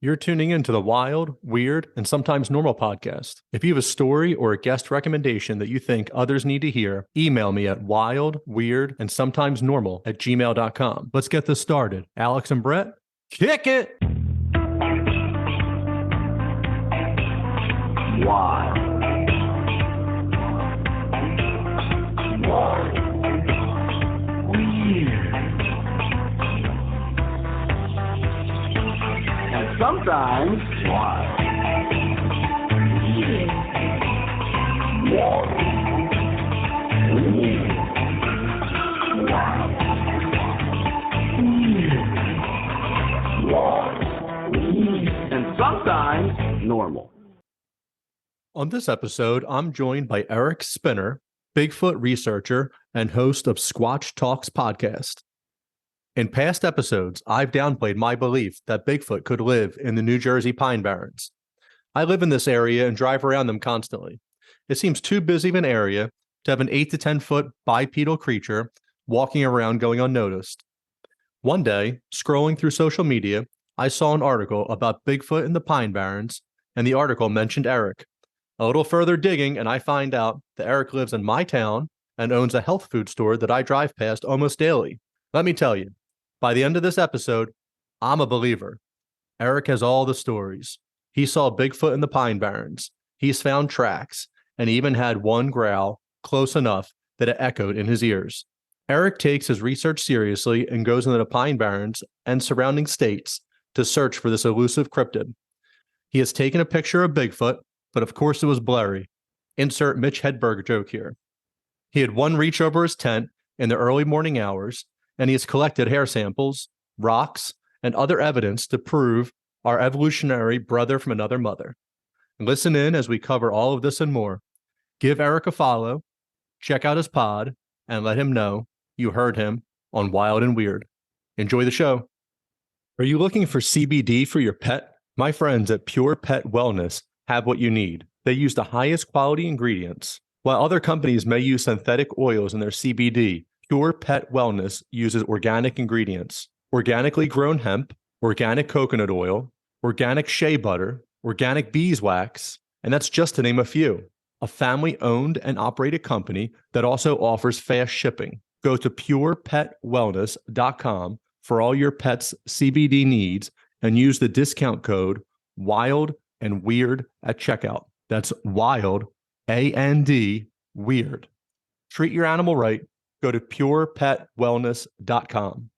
You're tuning into the Wild, Weird, and Sometimes Normal podcast. If you have a story or a guest recommendation that you think others need to hear, email me at wildweirdandsometimesnormal@gmail.com. Let's get this started. Alex and Brett, kick it! Wild. Wild. Weird. And sometimes wild. Weird. Wild. Weird. Wild. Weird. Wild. Weird. And sometimes normal. On this episode, I'm joined by Eric Spinner, Bigfoot researcher and host of Squatch Talks Podcast. In past episodes, I've downplayed my belief that Bigfoot could live in the New Jersey Pine Barrens. I live in this area and drive around them constantly. It seems too busy of an area to have an 8 to 10 foot bipedal creature walking around going unnoticed. One day, scrolling through social media, I saw an article about Bigfoot in the Pine Barrens, and the article mentioned Eric. A little further digging, and I find out that Eric lives in my town and owns a health food store that I drive past almost daily. Let me tell you, by the end of this episode, I'm a believer. Eric has all the stories. He saw Bigfoot in the Pine Barrens. He's found tracks, and he even had one growl close enough that it echoed in his ears. Eric takes his research seriously and goes into the Pine Barrens and surrounding states to search for this elusive cryptid. He has taken a picture of Bigfoot, but of course it was blurry. Insert Mitch Hedberg joke here. He had one reach over his tent in the early morning hours, and he has collected hair samples, rocks, and other evidence to prove our evolutionary brother from another mother. Listen in as we cover all of this and more. Give Eric a follow, check out his pod, and let him know you heard him on Wild and Weird. Enjoy the show. Are you looking for CBD for your pet? My friends at Pure Pet Wellness have what you need. They use the highest quality ingredients. While other companies may use synthetic oils in their CBD, Pure Pet Wellness uses organic ingredients, organically grown hemp, organic coconut oil, organic shea butter, organic beeswax, and that's just to name a few. A family-owned and operated company that also offers fast shipping. Go to purepetwellness.com for all your pet's CBD needs and use the discount code WILD and weird at checkout. That's wild, A-N-D, weird. Treat your animal right. Go to purepetwellness.com.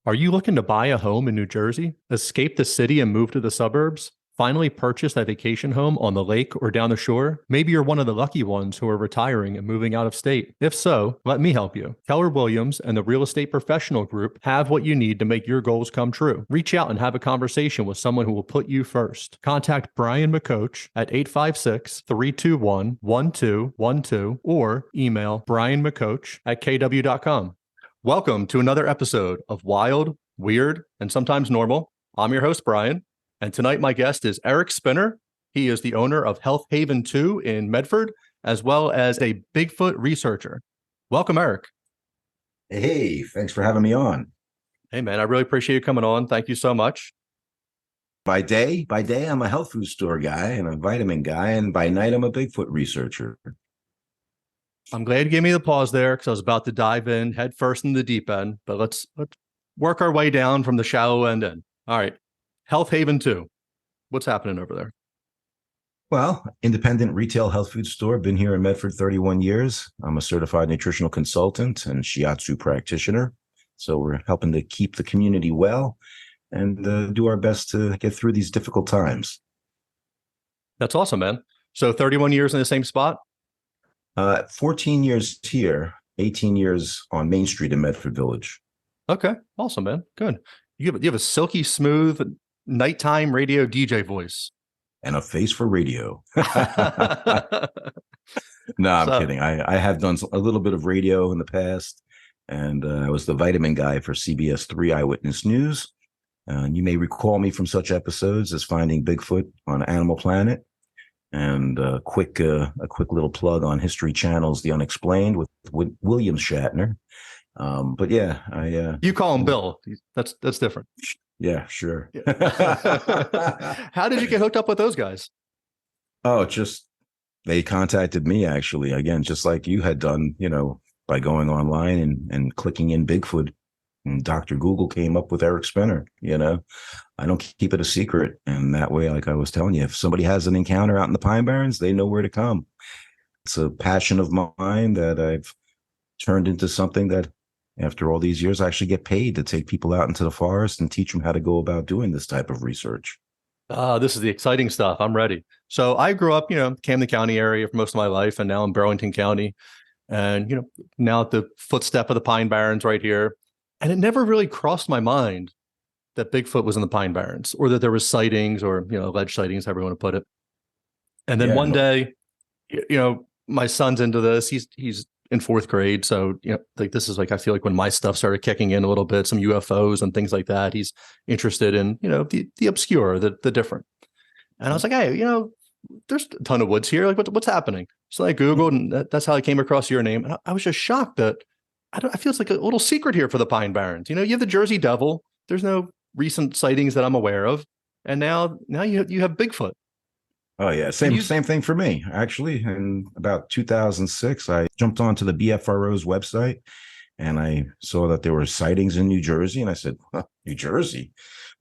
Are you looking to buy a home in New Jersey, escape the city and move to the suburbs? Finally purchase a vacation home on the lake or down the shore? Maybe you're one of the lucky ones who are retiring and moving out of state. If so, let me help you. Keller Williams and the Real Estate Professional Group have what you need to make your goals come true. Reach out and have a conversation with someone who will put you first. Contact Brian McCoach at 856-321-1212 or email brianmccoach@kw.com. Welcome to another episode of Wild, Weird, and Sometimes Normal. I'm your host, Brian. And tonight, my guest is Eric Spinner. He is the owner of Health Haven 2 in Medford, as well as a Bigfoot researcher. Welcome, Eric. Hey, thanks for having me on. Hey, man, I really appreciate you coming on. Thank you so much. By day, I'm a health food store guy and a vitamin guy, and by night, I'm a Bigfoot researcher. I'm glad you gave me the pause there because I was about to dive in head first in the deep end, but let's work our way down from the shallow end in. All right. Health Haven 2. What's happening over there? Well, independent retail health food store. Been here in Medford 31 years. I'm a certified nutritional consultant and shiatsu practitioner. So we're helping to keep the community well and do our best to get through these difficult times. That's awesome, man. So 31 years in the same spot? 14 years here, 18 years on Main Street in Medford Village. Okay. Awesome, man. Good. You have a silky smooth nighttime radio DJ voice. And a face for radio. No, I'm kidding. I have done a little bit of radio in the past, and I was the vitamin guy for CBS 3 Eyewitness News. And you may recall me from such episodes as Finding Bigfoot on Animal Planet, and a quick little plug on History Channel's The Unexplained with William Shatner. But yeah, you call him Bill. That's different. Yeah, sure. How did you get hooked up with those guys? Oh, just they contacted me actually, again, just like you had done, by going online and clicking in Bigfoot. And Dr. Google came up with Eric Spinner. I don't keep it a secret. And that way, like I was telling you, if somebody has an encounter out in the Pine Barrens, they know where to come. It's a passion of mine that I've turned into something that after all these years, I actually get paid to take people out into the forest and teach them how to go about doing this type of research. This is the exciting stuff. I'm ready. So I grew up, Camden County area for most of my life, and now in Burlington County. And, now at the footstep of the Pine Barrens right here. And it never really crossed my mind that Bigfoot was in the Pine Barrens, or that there was sightings, or, alleged sightings, however you want to put it. And then one day, my son's into this. He's in fourth grade. So, this is I feel like when my stuff started kicking in a little bit, some UFOs and things like that. He's interested in, the obscure, the different. And I was like, hey, there's a ton of woods here. Like, what's happening? So I Googled, and that's how I came across your name. And I was just shocked that I feel it's like a little secret here for the Pine Barrens. You have the Jersey Devil. There's no recent sightings that I'm aware of. And now you have Bigfoot. Oh yeah, same thing for me. Actually, in about 2006, I jumped onto the BFRO's website and I saw that there were sightings in New Jersey, and I said, New Jersey?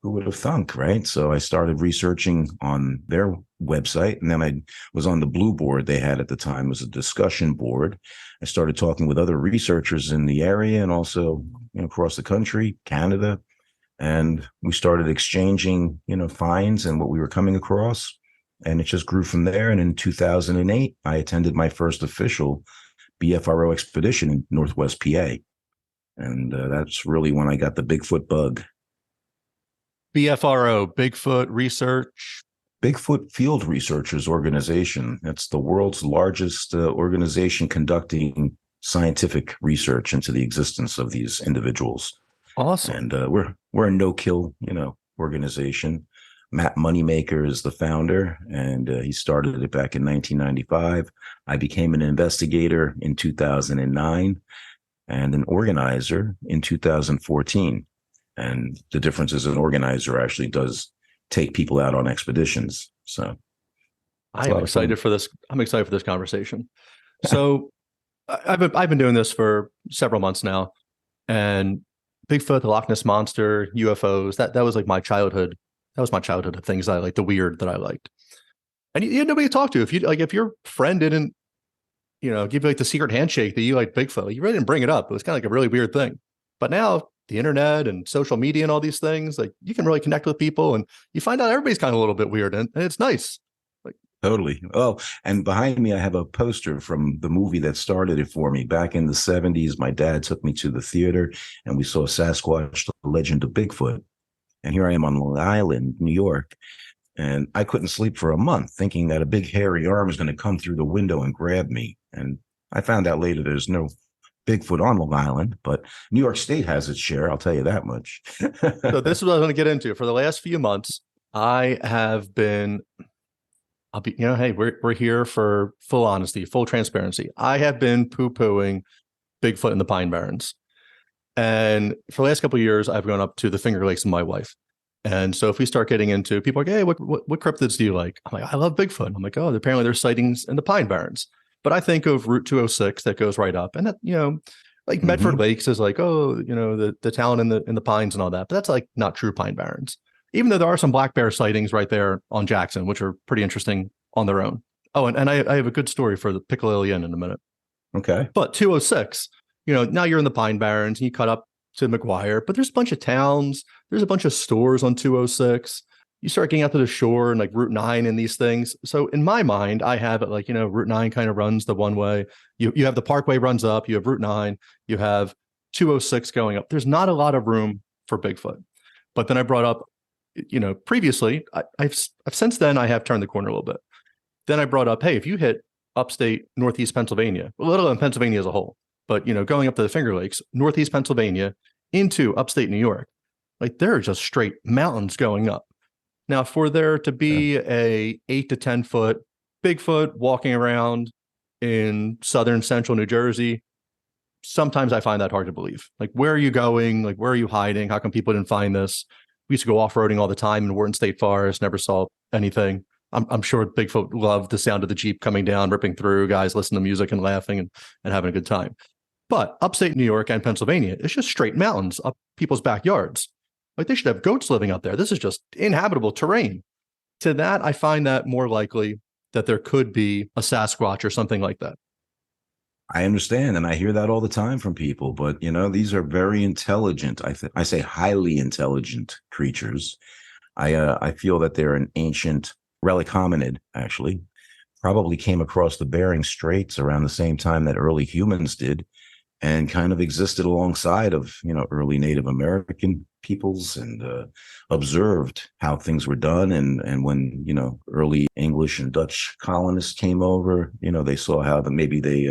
Who would have thunk, right? So I started researching on their website, and then I was on the Blue Board they had at the time. It was a discussion board. I started talking with other researchers in the area and also across the country, Canada, and we started exchanging finds and what we were coming across. And it just grew from there. And in 2008, I attended my first official BFRO expedition in Northwest PA. And that's really when I got the Bigfoot bug. BFRO, Bigfoot Research. Bigfoot Field Researchers Organization. That's the world's largest organization conducting scientific research into the existence of these individuals. Awesome. And we're a no-kill, organization. Matt Moneymaker is the founder, and he started it back in 1995. I became an investigator in 2009 and an organizer in 2014. And the difference is an organizer actually does take people out on expeditions. So I'm excited for this. I'm excited for this conversation. So I've been doing this for several months now, and Bigfoot, the Loch Ness Monster, UFOs, that was like my childhood. That was my childhood of things I liked, the weird that I liked. And you had nobody to talk to. If your friend didn't, give you like the secret handshake that you like Bigfoot, you really didn't bring it up. It was kind of like a really weird thing. But now the internet and social media and all these things, like you can really connect with people, and you find out everybody's kind of a little bit weird, and it's nice. Totally. Oh, and behind me, I have a poster from the movie that started it for me. Back in the 70s, my dad took me to the theater and we saw Sasquatch, the Legend of Bigfoot. And here I am on Long Island, New York, and I couldn't sleep for a month thinking that a big hairy arm was going to come through the window and grab me. And I found out later there's no Bigfoot on Long Island, but New York State has its share. I'll tell you that much. So this is what I was going to get into. For the last few months, I have been, hey, we're here for full honesty, full transparency. I have been poo-pooing Bigfoot in the Pine Barrens. And for the last couple of years, I've gone up to the Finger Lakes with my wife. And so if we start getting into, people are like, hey, what cryptids do you like? I'm like, I love Bigfoot. I'm like, oh, apparently there's sightings in the Pine Barrens. But I think of Route 206 that goes right up. And that, like Medford Lakes is like, oh, the town in the pines and all that. But that's like not true Pine Barrens. Even though there are some black bear sightings right there on Jackson, which are pretty interesting on their own. Oh, and I have a good story for the Piccadilly Inn in a minute. Okay. But 206, now you're in the Pine Barrens and you cut up to McGuire, but there's a bunch of towns. There's a bunch of stores on 206. You start getting out to the shore and like Route 9 and these things. So in my mind, I have it like, Route 9 kind of runs the one way. You have the Parkway runs up. You have Route 9. You have 206 going up. There's not a lot of room for Bigfoot. But then I brought up, previously, I've since then I have turned the corner a little bit. Then I brought up, hey, if you hit upstate Northeast Pennsylvania, a little in Pennsylvania as a whole, but going up to the Finger Lakes, Northeast Pennsylvania into upstate New York, like there are just straight mountains going up. Now, for there to be a 8 to 10 foot Bigfoot walking around in southern central New Jersey, sometimes I find that hard to believe. Like, where are you going? Like, where are you hiding? How come people didn't find this? we used to go off-roading all the time in Wharton State Forest, never saw anything. I'm sure Bigfoot loved the sound of the Jeep coming down, ripping through, guys listening to music and laughing and having a good time. But upstate New York and Pennsylvania, it's just straight mountains up people's backyards. Like they should have goats living up there. This is just inhabitable terrain. To that, I find that more likely that there could be a Sasquatch or something like that. I understand, and I hear that all the time from people. But these are very intelligent. I say highly intelligent creatures. I feel that they're an ancient relic hominid, actually. Probably came across the Bering Straits around the same time that early humans did, and kind of existed alongside of early Native American peoples, and observed how things were done. And when early English and Dutch colonists came over, they saw how maybe they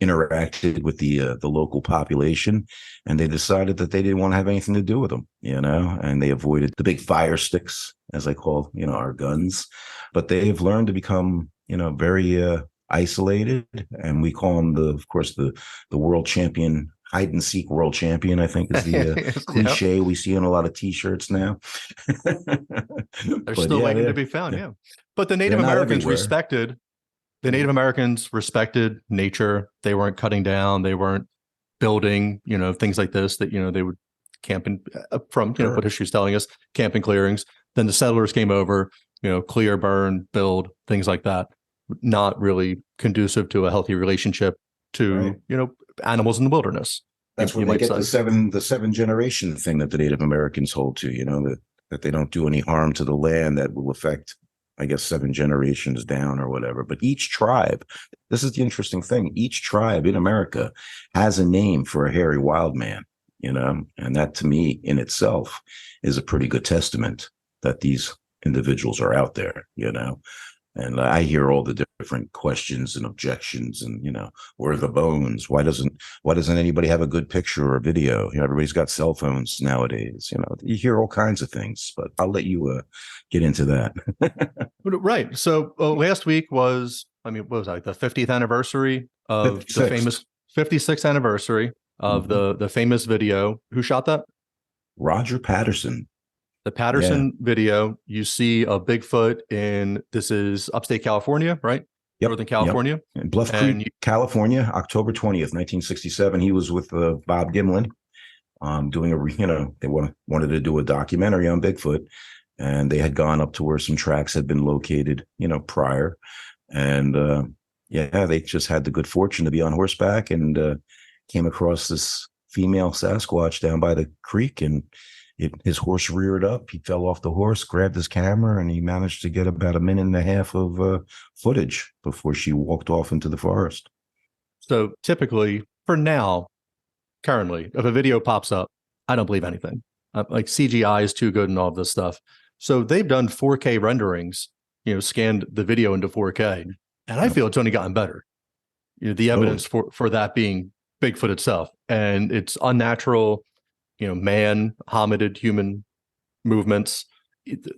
interacted with the local population, and they decided that they didn't want to have anything to do with them, and they avoided the big fire sticks, as I call our guns. But they've learned to become very isolated, and we call them of course the world champion, hide and seek world champion, I think is the cliche we see on a lot of t-shirts now. They're still waiting to be found. Yeah. But the Native Americans respected nature. They weren't cutting down, they weren't building, things like this that, they would camp in from, what history's telling us, camping clearings. Then the settlers came over, clear, burn, build, things like that. Not really conducive to a healthy relationship to, animals in the wilderness. That's where they get the seven generation thing that the Native Americans hold to, that they don't do any harm to the land that will affect, I guess, 7 generations down or whatever. But each tribe, this is the interesting thing, each tribe in America has a name for a hairy wild man, and that to me in itself is a pretty good testament that these individuals are out there, And I hear all the different questions and objections, and where are the bones? Why doesn't anybody have a good picture or a video? Everybody's got cell phones nowadays. You hear all kinds of things, but I'll let you get into that. Right. So last week was, what was that, the 50th anniversary of 56th. The famous 56th anniversary of the famous video. Who shot that? Roger Patterson. The Patterson video, you see a Bigfoot this is upstate California, right? Yep. Northern California. Yep. In Bluff Creek, California, October 20th, 1967. He was with Bob Gimlin doing they wanted to do a documentary on Bigfoot, and they had gone up to where some tracks had been located, prior. And they just had the good fortune to be on horseback and came across this female Sasquatch down by the creek, and his horse reared up. He fell off the horse, grabbed his camera, and he managed to get about 1.5 minutes of footage before she walked off into the forest. So typically, for now, currently, if a video pops up, I don't believe anything. Like CGI is too good and all this stuff. So they've done 4K renderings, scanned the video into 4K, and I feel it's only gotten better. The evidence for that being Bigfoot itself, and it's unnatural. Man, hominid, human movements,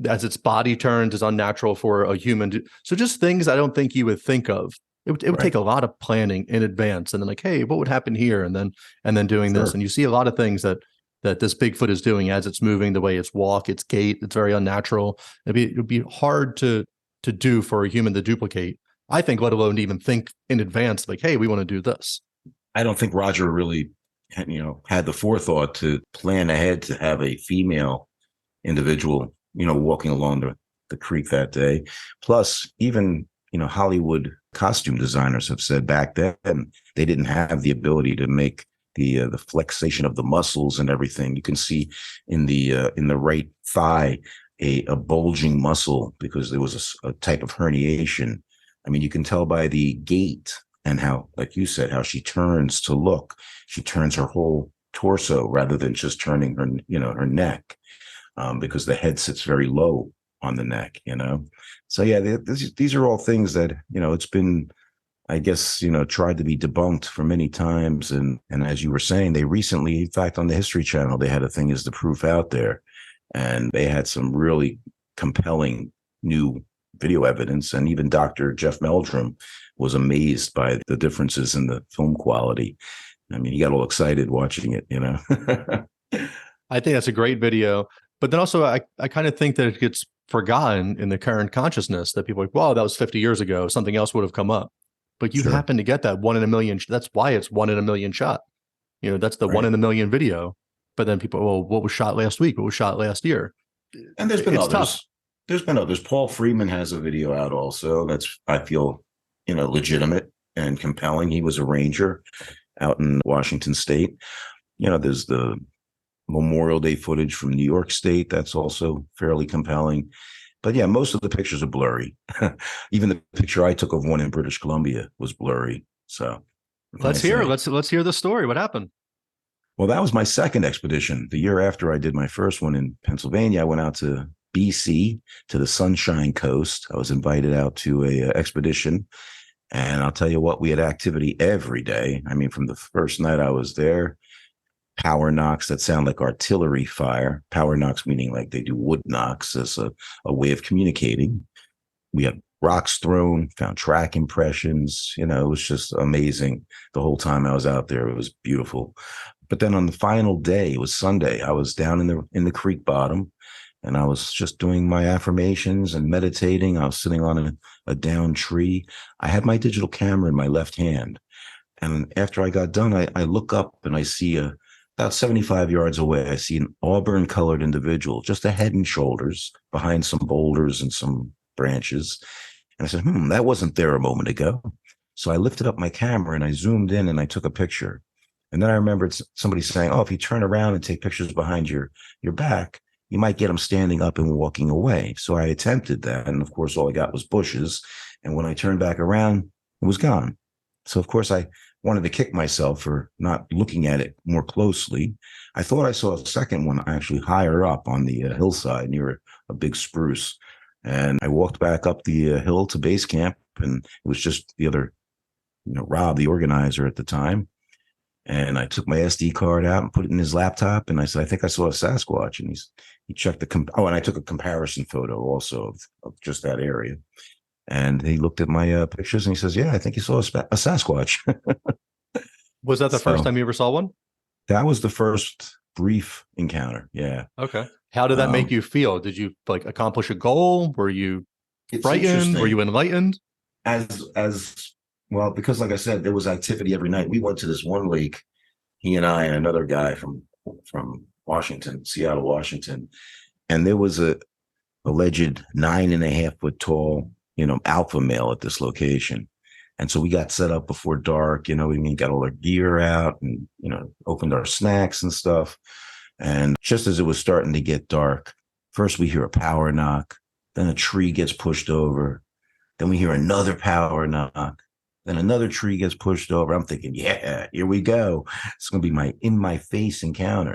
as its body turns, is unnatural for a human. So just things I don't think you would think of. It would take a lot of planning in advance, and then hey, what would happen here, and then doing this, and you see a lot of things that this Bigfoot is doing as it's moving, the way it's walk, its gait, it's very unnatural. It would be hard to do for a human to duplicate. I think, let alone even think in advance, like, hey, we want to do this. I don't think Roger really had the forethought to plan ahead to have a female individual, walking along the creek that day. Plus, even, Hollywood costume designers have said back then they didn't have the ability to make the flexation of the muscles and everything. You can see in the right thigh a bulging muscle because there was a type of herniation. You can tell by the gait and how, like you said, how she turns to look. She turns her whole torso rather than just turning her, her neck, because the head sits very low on the neck, So these are all things that, it's been, I guess, tried to be debunked for many times. And as you were saying, they recently, in fact, on the History Channel, they had a thing, Is the Proof Out There? And they had some really compelling new video evidence. And even Dr. Jeff Meldrum was amazed by the differences in the film quality. He got all excited watching it, I think that's a great video. But then also, I kind of think that it gets forgotten in the current consciousness that people are like, wow, that was 50 years ago. Something else would have come up. But you Sure. happen to get that 1 in a million. That's why it's 1 in a million shot. That's the Right. 1 in a million video. But then people, well, what was shot last week? What was shot last year? And there's been It's others. tough. There's been others. Paul Freeman has a video out also that's, I feel, legitimate and compelling. He was a ranger out in Washington State. There's the Memorial Day footage from New York State. That's also fairly compelling. But yeah, most of the pictures are blurry. Even the picture I took of one in British Columbia was blurry. So let's hear the story. What happened? Well, that was my second expedition. The year after I did my first one in Pennsylvania, I went out to BC, to the Sunshine Coast. I was invited out to a expedition. And I'll tell you what, we had activity every day. I mean, from the first night I was there, power knocks that sound like artillery fire. Power knocks meaning like they do wood knocks as a way of communicating. We had rocks thrown, found track impressions. It was just amazing. The whole time I was out there, it was beautiful. But then on the final day, it was Sunday, I was down in the creek bottom, and I was just doing my affirmations and meditating. I was sitting on a downed tree. I had my digital camera in my left hand. And after I got done, I look up and I see about 75 yards away, I see an auburn-colored individual, just a head and shoulders behind some boulders and some branches. And I said, that wasn't there a moment ago. So I lifted up my camera and I zoomed in and I took a picture. And then I remembered somebody saying, if you turn around and take pictures behind your back, you might get them standing up and walking away. So I attempted that. And of course, all I got was bushes. And when I turned back around, it was gone. So of course, I wanted to kick myself for not looking at it more closely. I thought I saw a second one actually higher up on the hillside near a big spruce. And I walked back up the hill to base camp, and it was just the other, Rob, the organizer at the time. And I took my SD card out and put it in his laptop. And I said, I think I saw a Sasquatch. And he checked and I took a comparison photo also of just that area. And he looked at my pictures and he says, yeah, I think you saw a Sasquatch. Was that the first time you ever saw one? That was the first brief encounter. Yeah. Okay. How did that make you feel? Did you accomplish a goal? Were you frightened? Were you enlightened? As well, because like I said, there was activity every night. We went to this one lake, he and I and another guy from Washington, Seattle, Washington. And there was a alleged 9.5 foot tall, alpha male at this location. And so we got set up before dark, we got all our gear out and, opened our snacks and stuff. And just as it was starting to get dark, first we hear a power knock, then a tree gets pushed over. Then we hear another power knock. Then another tree gets pushed over. I'm thinking, yeah, here we go. It's going to be my in-my-face encounter,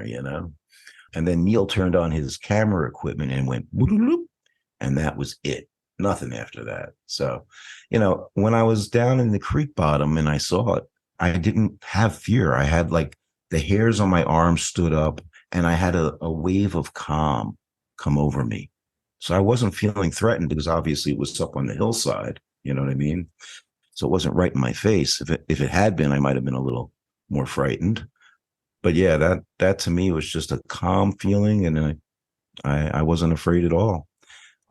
And then Neil turned on his camera equipment and went, and that was it. Nothing after that. So, when I was down in the creek bottom and I saw it, I didn't have fear. I had the hairs on my arms stood up and I had a wave of calm come over me. So I wasn't feeling threatened because obviously it was up on the hillside. You know what I mean? So it wasn't right in my face. If it had been, I might have been a little more frightened. But yeah, that to me was just a calm feeling, and I wasn't afraid at all.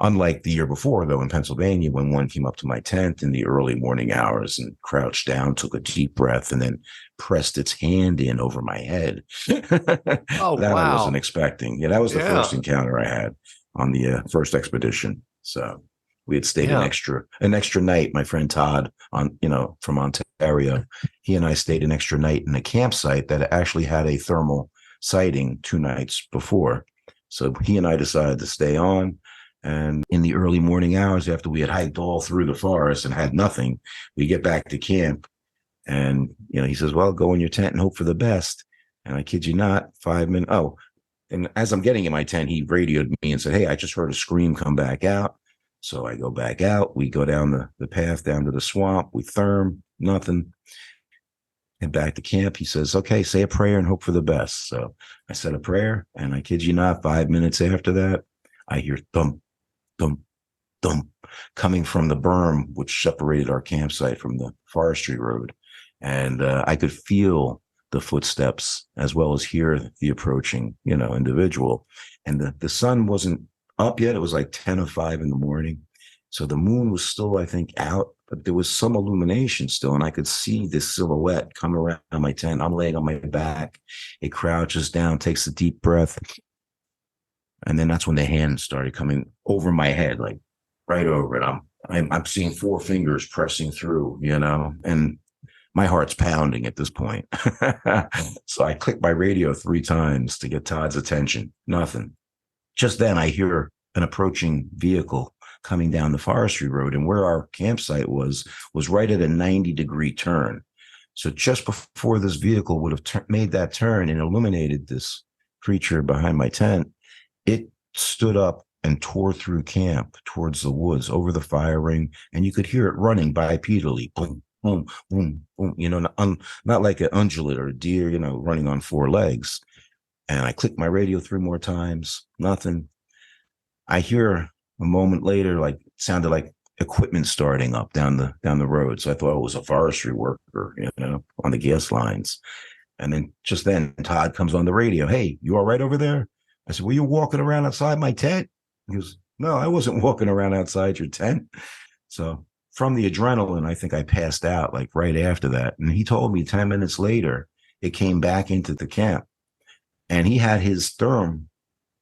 Unlike the year before, though, in Pennsylvania, when one came up to my tent in the early morning hours and crouched down, took a deep breath, and then pressed its hand in over my head. Oh, that wow. I wasn't expecting. Yeah, that was the first encounter I had on the first expedition. So we had stayed an extra night. My friend Todd, from Ontario, he and I stayed an extra night in a campsite that actually had a thermal sighting 2 nights before. So he and I decided to stay on. And in the early morning hours, after we had hiked all through the forest and had nothing, we get back to camp. And, he says, well, go in your tent and hope for the best. And I kid you not, 5 minutes. Oh, and as I'm getting in my tent, he radioed me and said, hey, I just heard a scream come back out. So I go back out. We go down the path down to the swamp. We therm, nothing. And back to camp, he says, okay, say a prayer and hope for the best. So I said a prayer, and I kid you not, 5 minutes after that, I hear thump, thump, thump coming from the berm, which separated our campsite from the forestry road. And I could feel the footsteps as well as hear the approaching, individual. And the sun wasn't up yet. It was like 10:05 in the morning. So the moon was still, I think, out, but there was some illumination still. And I could see this silhouette come around my tent. I'm laying on my back. It crouches down, takes a deep breath. And then that's when the hand started coming over my head, like right over it. I'm seeing 4 fingers pressing through, and my heart's pounding at this point. So I clicked my radio 3 times to get Todd's attention. Nothing. Just then I hear an approaching vehicle coming down the forestry road, and where our campsite was right at a 90-degree turn. So just before this vehicle would have made that turn and illuminated this creature behind my tent, it stood up and tore through camp towards the woods over the fire ring, and you could hear it running bipedally, boom, boom, boom, boom, not like an ungulate or a deer, running on 4 legs. And I clicked my radio 3 more times, nothing. I hear a moment later, like, sounded like equipment starting up down the road. So I thought it was a forestry worker, on the gas lines. And then just then Todd comes on the radio. "Hey, you all right over there?" I said, "Were you walking around outside my tent?" He goes, "No, I wasn't walking around outside your tent." So from the adrenaline, I think I passed out like right after that. And he told me 10 minutes later, it came back into the camp, and he had his thermal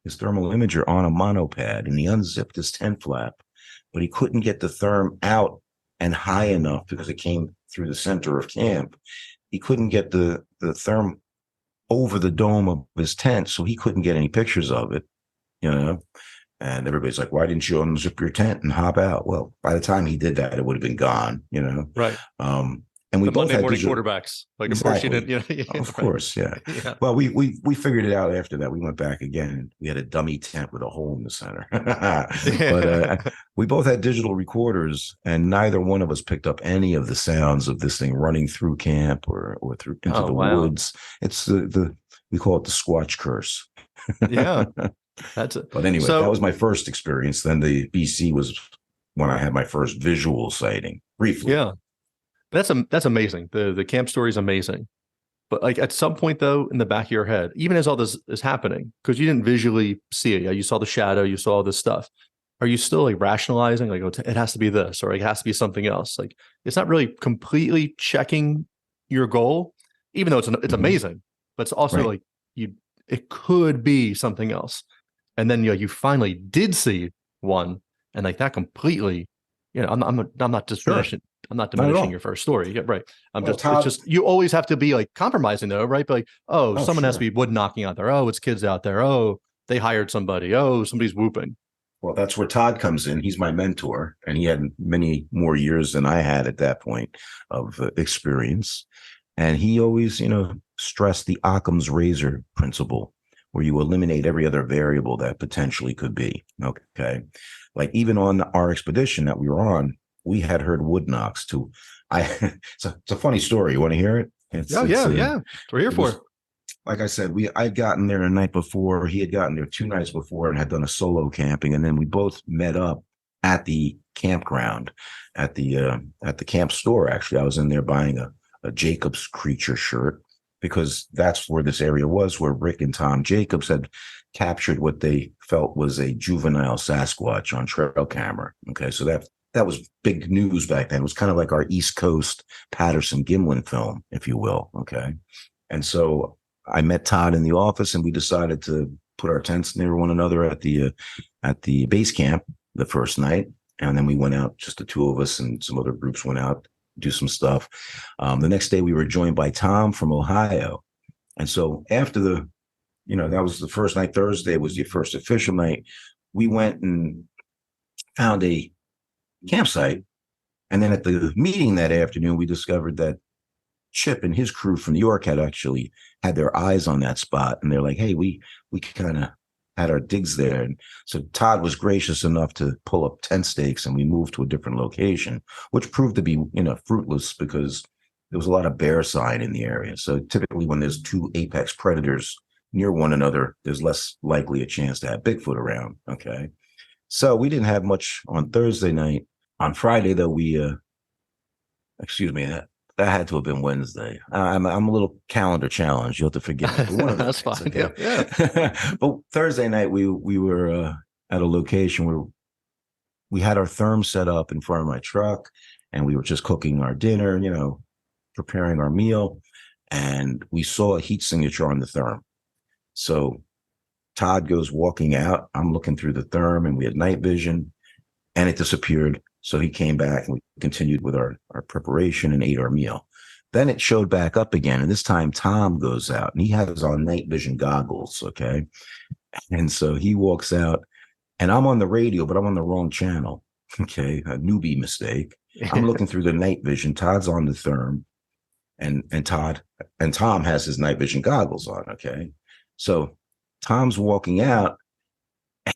imager on a monopad, and he unzipped his tent flap, but he couldn't get the therm out and high enough because it came through the center of camp. He couldn't get the therm over the dome of his tent, so he couldn't get any pictures of it, And everybody's like, "Why didn't you unzip your tent and hop out?" Well, by the time he did that, it would have been gone, Right. And we the both Monday had morning quarterbacks. Like, of course you didn't. Of course, yeah. Yeah. Well, we figured it out after that. We went back again, and we had a dummy tent with a hole in the center. But we both had digital recorders, and neither one of us picked up any of the sounds of this thing running through camp or through into the woods. It's we call it the Squatch curse. Yeah. That's it. But anyway, that was my first experience. Then the BC was when I had my first visual sighting, briefly. Yeah. That's amazing. The camp story is amazing. But like at some point though, in the back of your head, even as all this is happening, because you didn't visually see it, you saw the shadow, you saw all this stuff. Are you still like rationalizing, like, it has to be this, or it has to be something else? Like, it's not really completely checking your goal, even though it's amazing, but it's also like it could be something else. And then you finally did see one, and like that completely, I'm not diminishing. I'm not diminishing your first story. Yeah, right. It's just you always have to be like compromising though, right? But like, someone has to be wood knocking out there. Oh, it's kids out there. Oh, they hired somebody. Oh, somebody's whooping. Well, that's where Todd comes in. He's my mentor, and he had many more years than I had at that point of experience. And he always, stressed the Occam's razor principle, where you eliminate every other variable that potentially could be. Okay. Like even on our expedition that we were on, we had heard wood knocks too. It's a funny story. You want to hear it? Yeah. We're here for it. Like I said, I'd gotten there a night before. He had gotten there 2 nights before and had done a solo camping. And then we both met up at the campground, at the camp store. Actually, I was in there buying a Jacobs Creature shirt, because that's where this area was, where Rick and Tom Jacobs had captured what they felt was a juvenile Sasquatch on trail camera. Okay, so that was big news back then. It was kind of like our East Coast Patterson Gimlin film, if you will. Okay, and so I met Todd in the office, and we decided to put our tents near one another at the base camp the first night, and then we went out, just the 2 of us, and some other groups went out do some stuff. The next day we were joined by Tom from Ohio. And so after that was the first night. Thursday was the first official night. We went and found a campsite. And then at the meeting that afternoon, we discovered that Chip and his crew from New York had actually had their eyes on that spot. And they're like, "Hey, we kind of had our digs there." And so Todd was gracious enough to pull up tent stakes, and we moved to a different location, which proved to be, fruitless, because there was a lot of bear sign in the area. So typically when there's 2 apex predators near one another, there's less likely a chance to have Bigfoot around. Okay. So we didn't have much on Thursday night. On Friday, though, that had to have been Wednesday. I'm a little calendar challenged. You'll have to forgive me. But one of That's those fine. days, Yeah. okay? But Thursday night, we were at a location where we had our therm set up in front of my truck, and we were just cooking our dinner, preparing our meal, and we saw a heat signature on the therm. So Todd goes walking out. I'm looking through the therm, and we had night vision, and it disappeared. So he came back, and we continued with our preparation and ate our meal. Then it showed back up again, and this time Tom goes out, and he has on night vision goggles, okay? And so he walks out, and I'm on the radio, but I'm on the wrong channel, okay? A newbie mistake. I'm looking through the night vision. Todd's on the therm, and Tom has his night vision goggles on, okay? So Tom's walking out,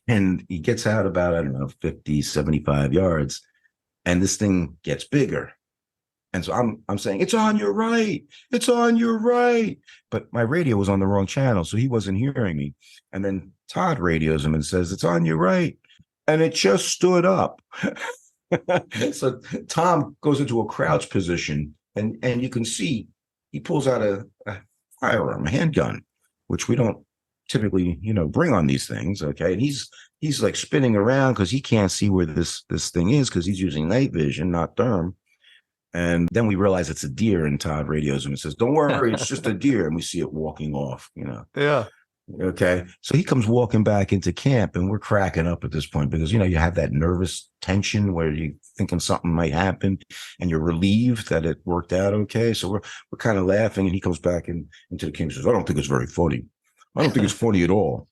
and he gets out about, I don't know, 50, 75 yards, and this thing gets bigger. And so I'm saying, it's on your right. It's on your right. But my radio was on the wrong channel, so he wasn't hearing me. And then Todd radios him and says, it's on your right. And it just stood up. So Tom goes into a crouch position, and you can see he pulls out a firearm, a handgun, which we don't typically, bring on these things. Okay. And he's like spinning around because he can't see where this thing is because he's using night vision, not therm. And then we realize it's a deer, and Todd radios him and says, don't worry, it's just a deer. And we see it walking off, Yeah. Okay. So he comes walking back into camp, and we're cracking up at this point because, you have that nervous tension where you're thinking something might happen and you're relieved that it worked out okay. So we're kind of laughing, and he comes back into the camp and says, I don't think it's very funny. I don't think it's funny at all.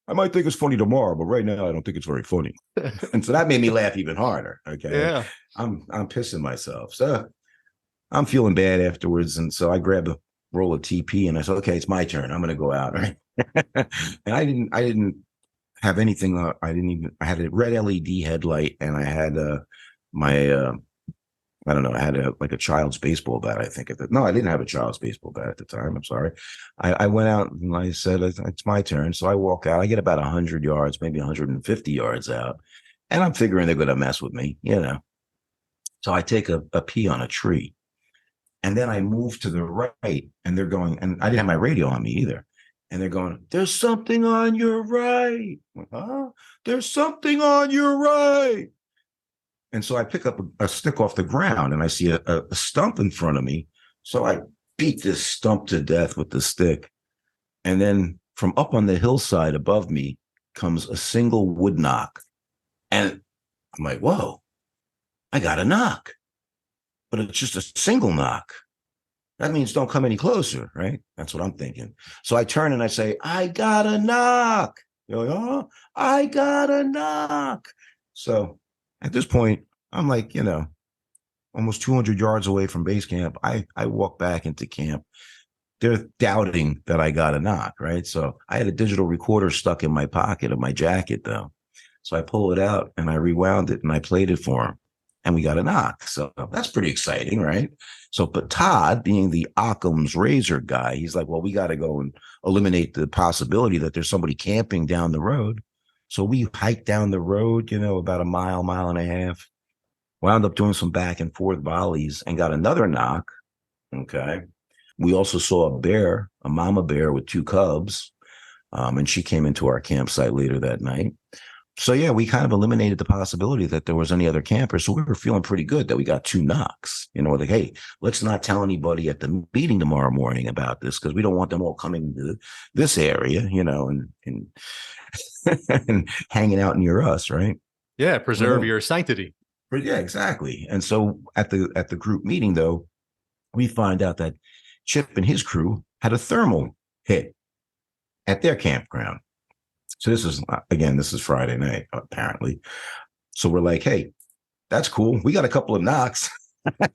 I might think it's funny tomorrow, but right now I don't think it's very funny. And so that made me laugh even harder. Okay. Yeah. I'm pissing myself. So I'm feeling bad afterwards. And so I grabbed a roll of TP, and I said, okay, it's my turn. I'm going to go out. Right. And I didn't have anything. I had a red LED headlight, and I had I had a child's baseball bat, I think. No, I didn't have a child's baseball bat at the time. I'm sorry. I went out, and I said, it's my turn. So I walk out. I get about 100 yards, maybe 150 yards out. And I'm figuring they're going to mess with me, So I take a pee on a tree. And then I move to the right, and they're going, and I didn't have my radio on me either. And they're going, there's something on your right. I'm like, huh? There's something on your right. And so I pick up a stick off the ground, and I see a stump in front of me. So I beat this stump to death with the stick. And then from up on the hillside above me comes a single wood knock. And I'm like, whoa, I got a knock. But it's just a single knock. That means don't come any closer, right? That's what I'm thinking. So I turn and I say, I got a knock. You're like, oh, I got a knock. So at this point, I'm like, almost 200 yards away from base camp. I walk back into camp. They're doubting that I got a knock, right? So I had a digital recorder stuck in my pocket of my jacket, though. So I pull it out, and I rewound it, and I played it for him, and we got a knock. So that's pretty exciting, right? So, but Todd, being the Occam's razor guy, he's like, well, we got to go and eliminate the possibility that there's somebody camping down the road. So we hiked down the road, about a mile and a half, wound up doing some back and forth volleys, and got another knock. Okay. We also saw a bear, a mama bear with 2 cubs. And she came into our campsite later that night. So yeah, we kind of eliminated the possibility that there was any other campers. So we were feeling pretty good that we got 2 knocks. Like, hey, let's not tell anybody at the meeting tomorrow morning about this, because we don't want them all coming to this area, and and hanging out near us, right? Yeah, preserve your sanctity. But yeah, exactly. And so at the group meeting, though, we find out that Chip and his crew had a thermal hit at their campground. So this is Friday night, apparently. So we're like, hey, that's cool. We got a couple of knocks.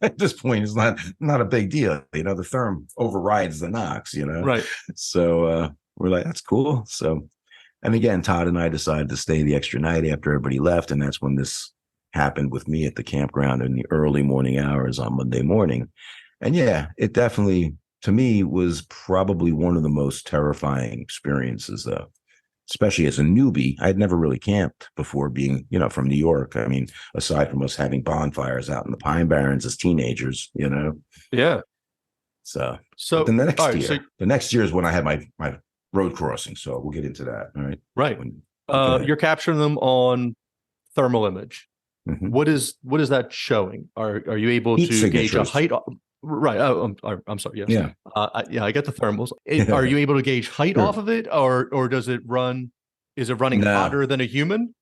At this point, it's not a big deal. The therm overrides the knocks, Right. So we're like, that's cool. So, and again, Todd and I decided to stay the extra night after everybody left. And that's when this happened with me at the campground in the early morning hours on Monday morning. And yeah, it definitely, to me, was probably one of the most terrifying experiences, though. especially as a newbie. I'd never really camped before being, from New York. I mean, aside from us having bonfires out in the Pine Barrens as teenagers, Yeah. So So then all right, the next year is when I had my road crossing. So we'll get into that. All right. right. You're capturing them on thermal image. Mhm. What is that showing? Are you able Heat to gauge a signatures. height? Right. Oh, I'm sorry. Yes. Yeah. I get the thermals. Are you able to gauge height Sure. off of it, or does it run? Is it running No. hotter than a human?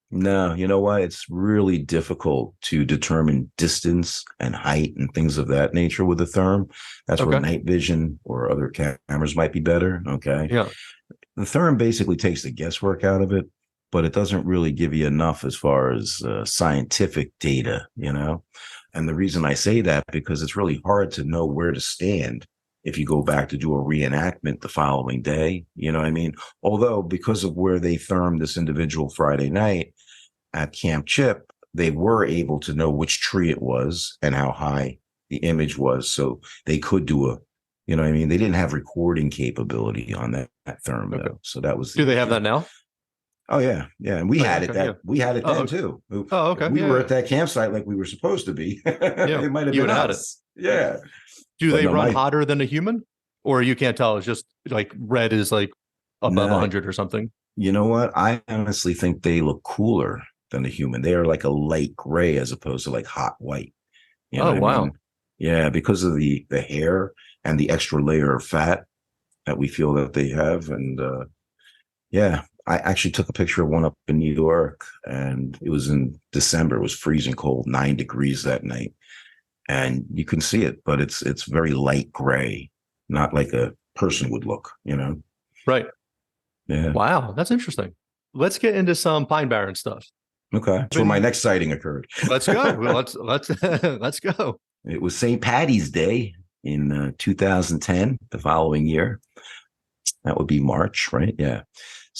No, you know what? It's really difficult to determine distance and height and things of that nature with a therm. That's where Okay. night vision or other cameras might be better. Okay. Yeah. The therm basically takes the guesswork out of it, but it doesn't really give you enough as far as scientific data, And the reason I say that, because it's really hard to know where to stand if you go back to do a reenactment the following day, you know what I mean? Although because of where they thermed this individual Friday night at Camp Chip, they were able to know which tree it was and how high the image was. So they could do you know what I mean? They didn't have recording capability on that therm, Okay. though. So that was Do they have that now? Oh yeah, yeah, and we had it. Yeah. We had it Oh, then okay. too. Oh, okay. If we Yeah, were yeah. at that campsite like we were supposed to be. It might have You been would've had us. Yeah. Do But they no, run hotter than a human, or you can't tell? It's just like red is like above No. 100 or something. You know what? I honestly think they look cooler than a human. They are like a light gray as opposed to like hot white. You know Oh, what I wow. mean? Yeah, because of the hair and the extra layer of fat that we feel that they have, and yeah. I actually took a picture of one up in New York, and it was in December. It was freezing cold, 9 degrees that night. And you can see it, but it's very light gray, not like a person would look, Right. Yeah. Wow. That's interesting. Let's get into some Pine Barren stuff. Okay. That's where my next sighting occurred. Let's go. Well, let's go. It was St. Patty's Day in 2010, the following year. That would be March, right? Yeah.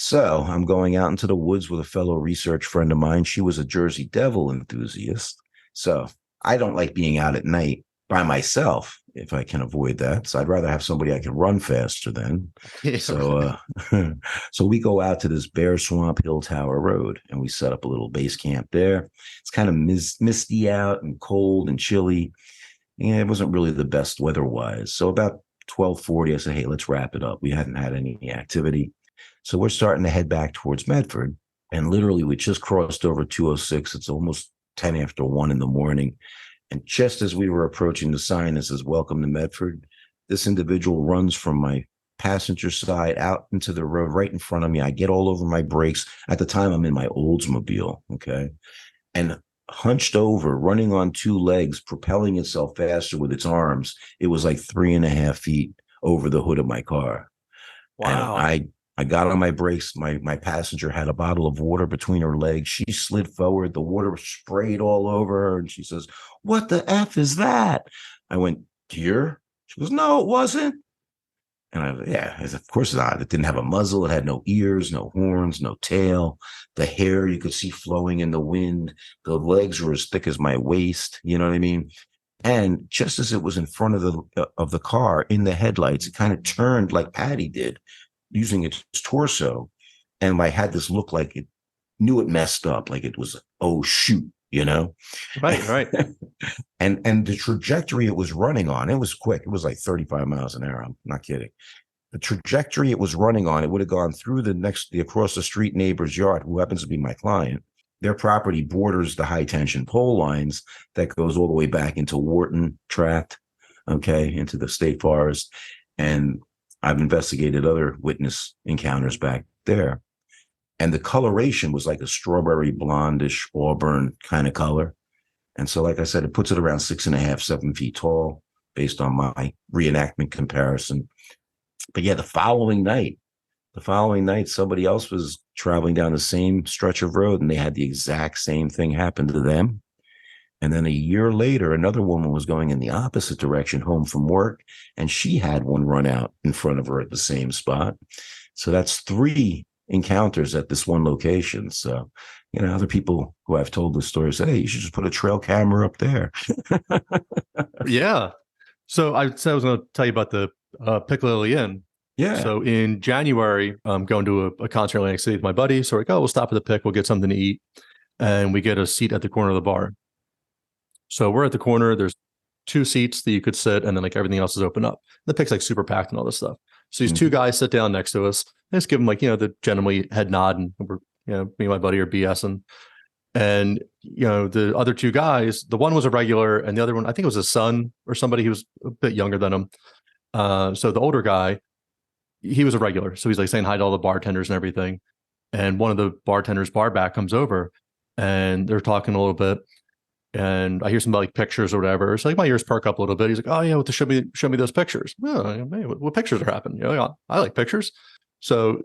So I'm going out into the woods with a fellow research friend of mine. She was a Jersey Devil enthusiast. So I don't like being out at night by myself if I can avoid that. So I'd rather have somebody I can run faster than. So so we go out to this Bear Swamp Hill Tower Road, and we set up a little base camp there. It's kind of misty out and cold and chilly. Yeah, it wasn't really the best weather-wise. So about 12:40, I said, hey, let's wrap it up. We hadn't had any activity. So we're starting to head back towards Medford. And literally, we just crossed over 206. It's almost 10 after 1 in the morning. And just as we were approaching the sign that says, welcome to Medford, this individual runs from my passenger side out into the road right in front of me. I get all over my brakes. At the time, I'm in my Oldsmobile, okay? And hunched over, running on 2 legs, propelling itself faster with its arms. It was like 3.5 feet over the hood of my car. Wow. And I got on my brakes. My passenger had a bottle of water between her legs. She slid forward. The water sprayed all over her. And she says, what the F is that? I went, deer? She goes, no, it wasn't. And I was, yeah, of course not. It didn't have a muzzle. It had no ears, no horns, no tail. The hair you could see flowing in the wind. The legs were as thick as my waist. You know what I mean? And just as it was in front of the car in the headlights, it kind of turned like Patty did, using its torso. And I had this look like it knew it messed up, like it was, oh, shoot, Right. And the trajectory it was running on, it was quick. It was like 35 miles an hour. I'm not kidding. The trajectory it was running on, it would have gone through the across the street neighbor's yard, who happens to be my client. Their property borders the high tension pole lines that goes all the way back into Wharton Tract, okay, into the state forest. And I've investigated other witness encounters back there. And the coloration was like a strawberry blondish auburn kind of color. And so, like I said, it puts it around 6.5, 7 feet tall based on my reenactment comparison. But yeah, the following night, somebody else was traveling down the same stretch of road, and they had the exact same thing happen to them. And then a year later, another woman was going in the opposite direction home from work, and she had one run out in front of her at the same spot. So that's 3 encounters at this one location. So, other people who I've told this story say, hey, you should just put a trail camera up there. Yeah. So I said I was going to tell you about the Piccadilly Inn. Yeah. So in January, I'm going to a concert in Atlantic City with my buddy. So we're like, oh, we'll stop at the Pick. We'll get something to eat. And we get a seat at the corner of the bar. So we're at the corner. There's 2 seats that you could sit, and then like everything else is open up. The Pick's like super packed and all this stuff. So these 2 guys sit down next to us. I just give them like, the generally head nod, and we're, me and my buddy are BSing. And, the other 2 guys, the one was a regular, and the other one, I think it was his son or somebody who was a bit younger than him. So the older guy, he was a regular. So he's like saying hi to all the bartenders and everything. And one of the bartenders bar back comes over, and they're talking a little bit. And I hear some like pictures or whatever. It's like my ears perk up a little bit. He's like, "Oh yeah, well, show me those pictures." Oh, hey, what pictures are happening? I like pictures. So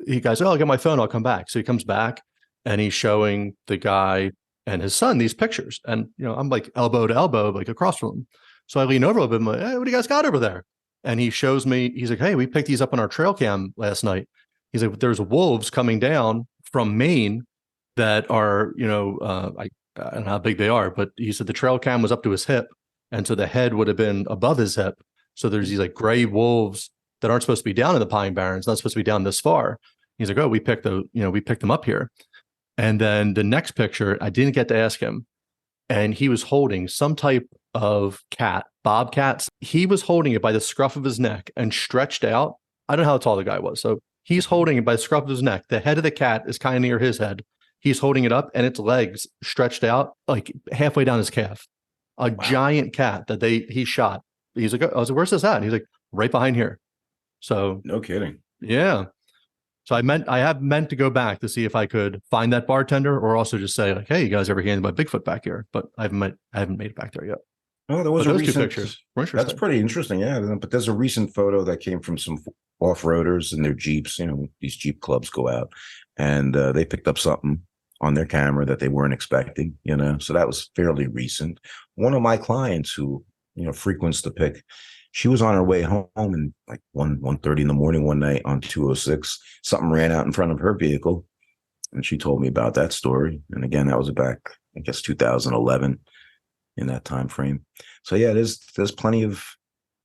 he goes, "Oh, I'll get my phone. I'll come back." So he comes back, and he's showing the guy and his son these pictures. And I'm like elbow to elbow, like across from him. So I lean over a little bit. I'm like, "Hey, what do you guys got over there?" And he shows me. He's like, "Hey, we picked these up on our trail cam last night." He's like, "There's wolves coming down from Maine that are, I don't know how big they are, but he said the trail cam was up to his hip. And so the head would have been above his hip. So there's these like gray wolves that aren't supposed to be down in the Pine Barrens, not supposed to be down this far." He's like, "Oh, we picked them up here." And then the next picture, I didn't get to ask him. And he was holding some type of cat, bobcats. He was holding it by the scruff of his neck and stretched out. I don't know how tall the guy was. So he's holding it by the scruff of his neck. The head of the cat is kind of near his head. He's holding it up, and its legs stretched out like halfway down his calf. A giant cat that he shot. He's like, I was like, "Where's this at?" And he's like, "Right behind here." So No kidding. yeah. So I have meant to go back to see if I could find that bartender, or also just say like, "Hey, you guys ever hear about Bigfoot back here?" But I haven't made it back there yet. Oh, there was But a those recent 2 pictures were interesting. That's pretty interesting. Yeah. But there's a recent photo that came from some off-roaders in their Jeeps. These Jeep clubs go out, and they picked up something on their camera that they weren't expecting, so that was fairly recent. One of my clients who, frequents the Pick, she was on her way home, and like 1:30 in the morning one night on 206, something ran out in front of her vehicle. And she told me about that story. And again, that was back, I guess, 2011 in that time frame. So yeah, there's plenty of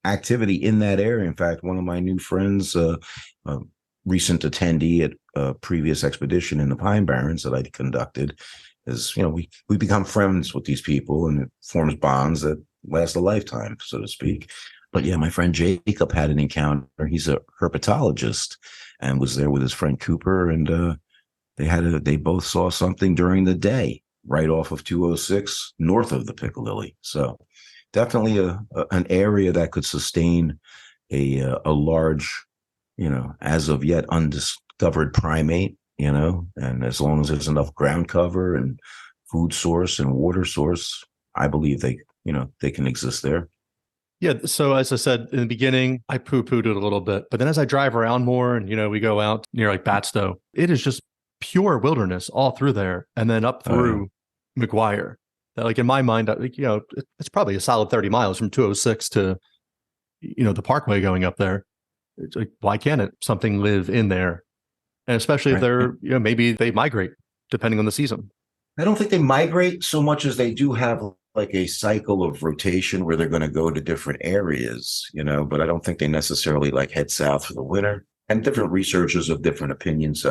activity in that area. In fact, one of my new friends, recent attendee at a previous expedition in the Pine Barrens that I conducted, is, we become friends with these people, and it forms bonds that last a lifetime, so to speak. But yeah, my friend Jacob had an encounter. He's a herpetologist and was there with his friend Cooper, and they both saw something during the day right off of 206 north of the Piccadilly. So definitely an area that could sustain a large, as of yet undiscovered primate, and as long as there's enough ground cover and food source and water source, I believe they can exist there. Yeah. So as I said in the beginning, I poo-pooed it a little bit, but then as I drive around more and, we go out near like Batstow, it is just pure wilderness all through there. And then up through McGuire. That, like in my mind, it's probably a solid 30 miles from 206 to, the Parkway going up there. It's like, why can't something live in there? And especially if they're, maybe they migrate depending on the season. I don't think they migrate so much as they do have like a cycle of rotation where they're going to go to different areas, but I don't think they necessarily like head south for the winter. And different researchers have different opinions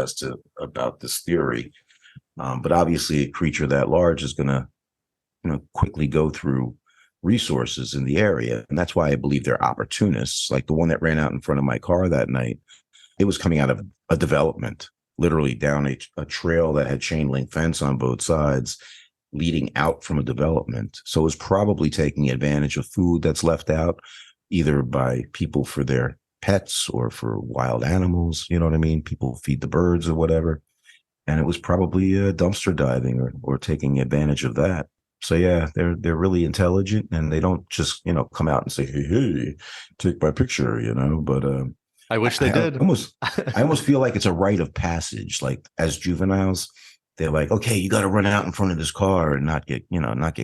about this theory. But obviously a creature that large is going to, quickly go through resources in the area. And that's why I believe they're opportunists. Like the one that ran out in front of my car that night, it was coming out of a development, literally down a trail that had chain link fence on both sides, leading out from a development. So it was probably taking advantage of food that's left out, either by people for their pets or for wild animals. You know what I mean? People feed the birds or whatever. And it was probably dumpster diving or taking advantage of that. So yeah, they're really intelligent, and they don't just, come out and say, hey, take my picture, but I wish they did. I almost feel like it's a rite of passage. Like as juveniles, they're like, okay, you got to run out in front of this car and not get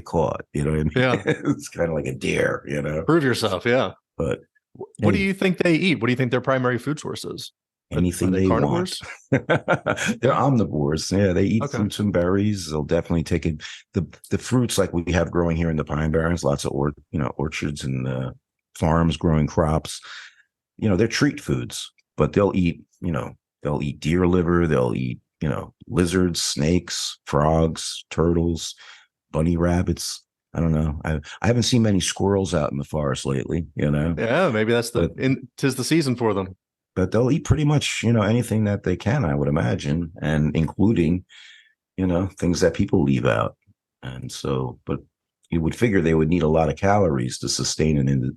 caught. You know what I mean? Yeah. It's kind of like a dare, Prove yourself. Yeah. But what do you think they eat? What do you think their primary food source is? Anything they want. They're omnivores. Yeah, they eat fruits and berries. They'll definitely take it. The fruits like we have growing here in the Pine Barrens, lots of orchards and farms growing crops. They're treat foods. but they'll eat deer liver, they'll eat, lizards, snakes, frogs, turtles, bunny rabbits. I don't know. I haven't seen many squirrels out in the forest lately, Yeah, maybe that's tis the season for them. But they'll eat pretty much, anything that they can, I would imagine, and including, things that people leave out. And so, but you would figure they would need a lot of calories to sustain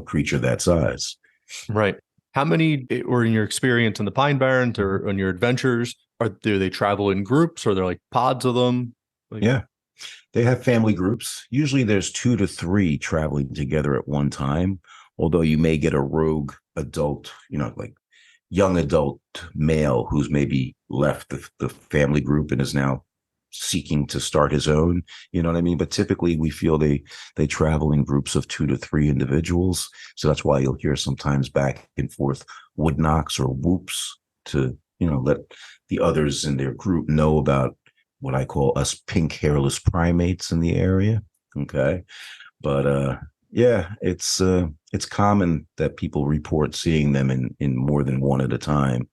creature that size. Right. How many, or in your experience in the Pine Barrens or on your adventures, do they travel in groups, or they're like pods of them? Yeah. They have family groups. Usually there's 2 to 3 traveling together at one time, although you may get a rogue adult, like young adult male who's maybe left the family group and is now seeking to start his own, you know what I mean? But typically we feel they travel in groups of 2 to 3 individuals. So that's why you'll hear sometimes back and forth wood knocks or whoops to, let the others in their group know about what I call us pink hairless primates in the area. Okay. But, yeah, it's common that people report seeing them in more than one at a time.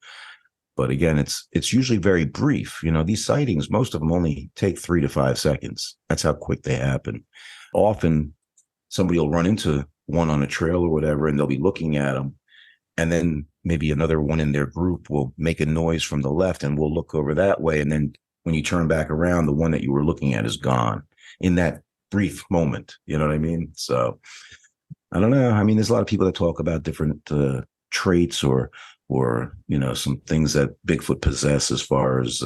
But again, it's usually very brief. These sightings, most of them only take 3 to 5 seconds. That's how quick they happen. Often somebody will run into one on a trail or whatever, and they'll be looking at them. And then maybe another one in their group will make a noise from the left, and we'll look over that way. And then when you turn back around, the one that you were looking at is gone in that brief moment. You know what I mean? So I don't know. I mean, there's a lot of people that talk about different traits or some things that Bigfoot possess as far as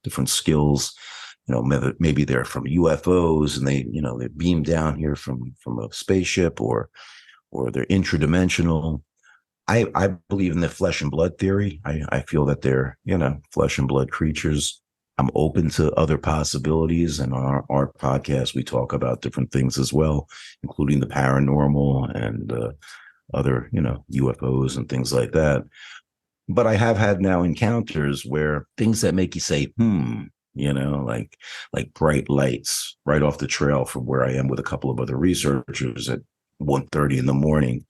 different skills. Maybe they're from UFOs and they're beamed down here from a spaceship, or they're intradimensional. I believe in the flesh and blood theory. I feel that they're, flesh and blood creatures. I'm open to other possibilities. And on our podcast, we talk about different things as well, including the paranormal and other, UFOs and things like that. But I have had now encounters where things that make you say, like bright lights right off the trail from where I am with a couple of other researchers at 1:30 in the morning.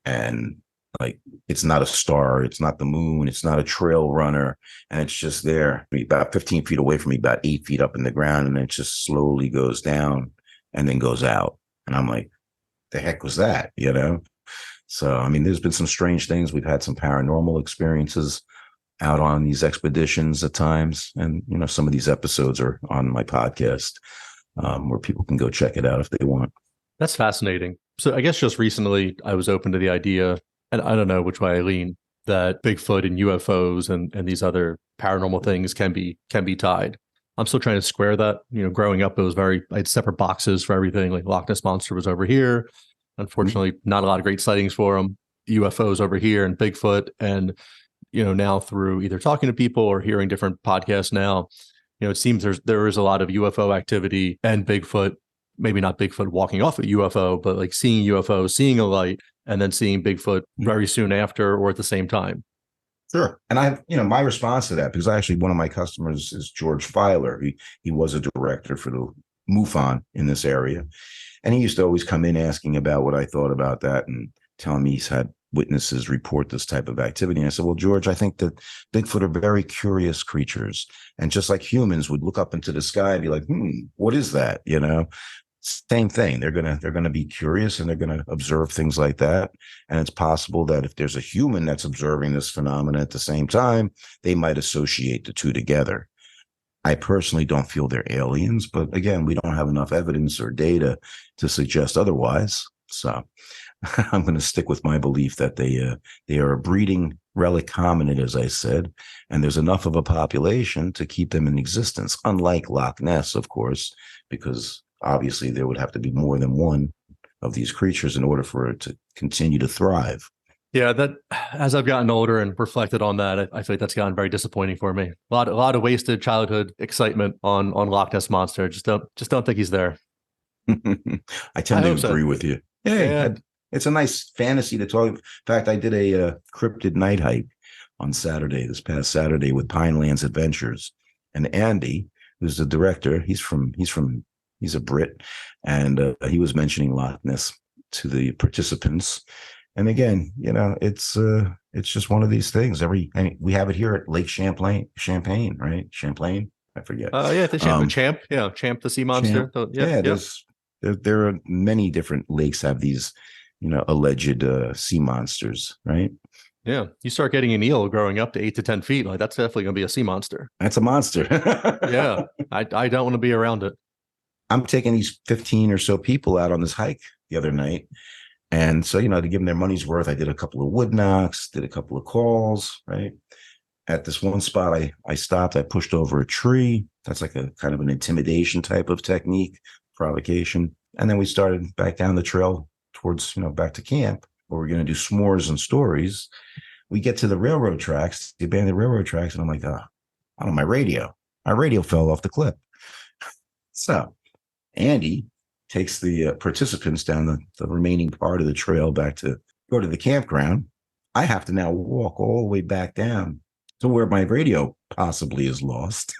And like, it's not a star, it's not the moon, it's not a trail runner. And it's just there about 15 feet away from me, about 8 feet up in the ground. And it just slowly goes down and then goes out. And I'm like, the heck was that, So, I mean, there's been some strange things. We've had some paranormal experiences out on these expeditions at times. And, some of these episodes are on my podcast where people can go check it out if they want. That's fascinating. So I guess just recently I was open to the idea, and I don't know which way I lean, that Bigfoot and UFOs and these other paranormal things can be tied. I'm still trying to square that. Growing up, I had separate boxes for everything. Like Loch Ness Monster was over here. Unfortunately, not a lot of great sightings for them. UFOs over here and Bigfoot. And, now through either talking to people or hearing different podcasts now, it seems there is a lot of UFO activity and Bigfoot, maybe not Bigfoot walking off a UFO, but like seeing UFO, seeing a light, and then seeing Bigfoot very soon after or at the same time. Sure. And I have, my response to that, because actually one of my customers is George Filer. He was a director for the MUFON in this area. And he used to always come in asking about what I thought about that and telling me he's had witnesses report this type of activity. And I said, well, George, I think that Bigfoot are very curious creatures. And just like humans would look up into the sky and be like, what is that? Same thing. They're gonna be curious and they're gonna observe things like that. And it's possible that if there's a human that's observing this phenomenon at the same time, they might associate the two together. I personally don't feel they're aliens, but again, we don't have enough evidence or data to suggest otherwise. So I'm going to stick with my belief that they are a breeding relic hominid, as I said, and there's enough of a population to keep them in existence, unlike Loch Ness, of course, because obviously there would have to be more than one of these creatures in order for it to continue to thrive. Yeah, that as I've gotten older and reflected on that, I feel like that's gotten very disappointing for me. A lot of wasted childhood excitement on Loch Ness Monster. Just don't think he's there. I tend to agree with you. Yeah, it's a nice fantasy to talk. In fact, I did a cryptid night hike on this past Saturday with Pinelands Adventures, and Andy, who's the director, he's a Brit, and he was mentioning Loch Ness to the participants. And again, it's just one of these things. We have it here at Lake Champagne, right? Champlain, I forget. Yeah, the Champ, the sea monster. There are many different lakes have these, alleged sea monsters, right? Yeah, you start getting an eel growing up to 8 to 10 feet, like that's definitely going to be a sea monster. That's a monster. Yeah, I don't want to be around it. I'm taking these 15 or so people out on this hike the other night. And so, to give them their money's worth, I did a couple of wood knocks, did a couple of calls, right? At this one spot, I stopped, I pushed over a tree. That's like a kind of an intimidation type of technique, provocation. And then we started back down the trail towards, back to camp, where we're going to do s'mores and stories. We get to the railroad tracks, the abandoned railroad tracks, and I'm like, my radio fell off the cliff. So Andy takes the participants down the remaining part of the trail back to go to the campground. I have to now walk all the way back down to where my radio possibly is lost.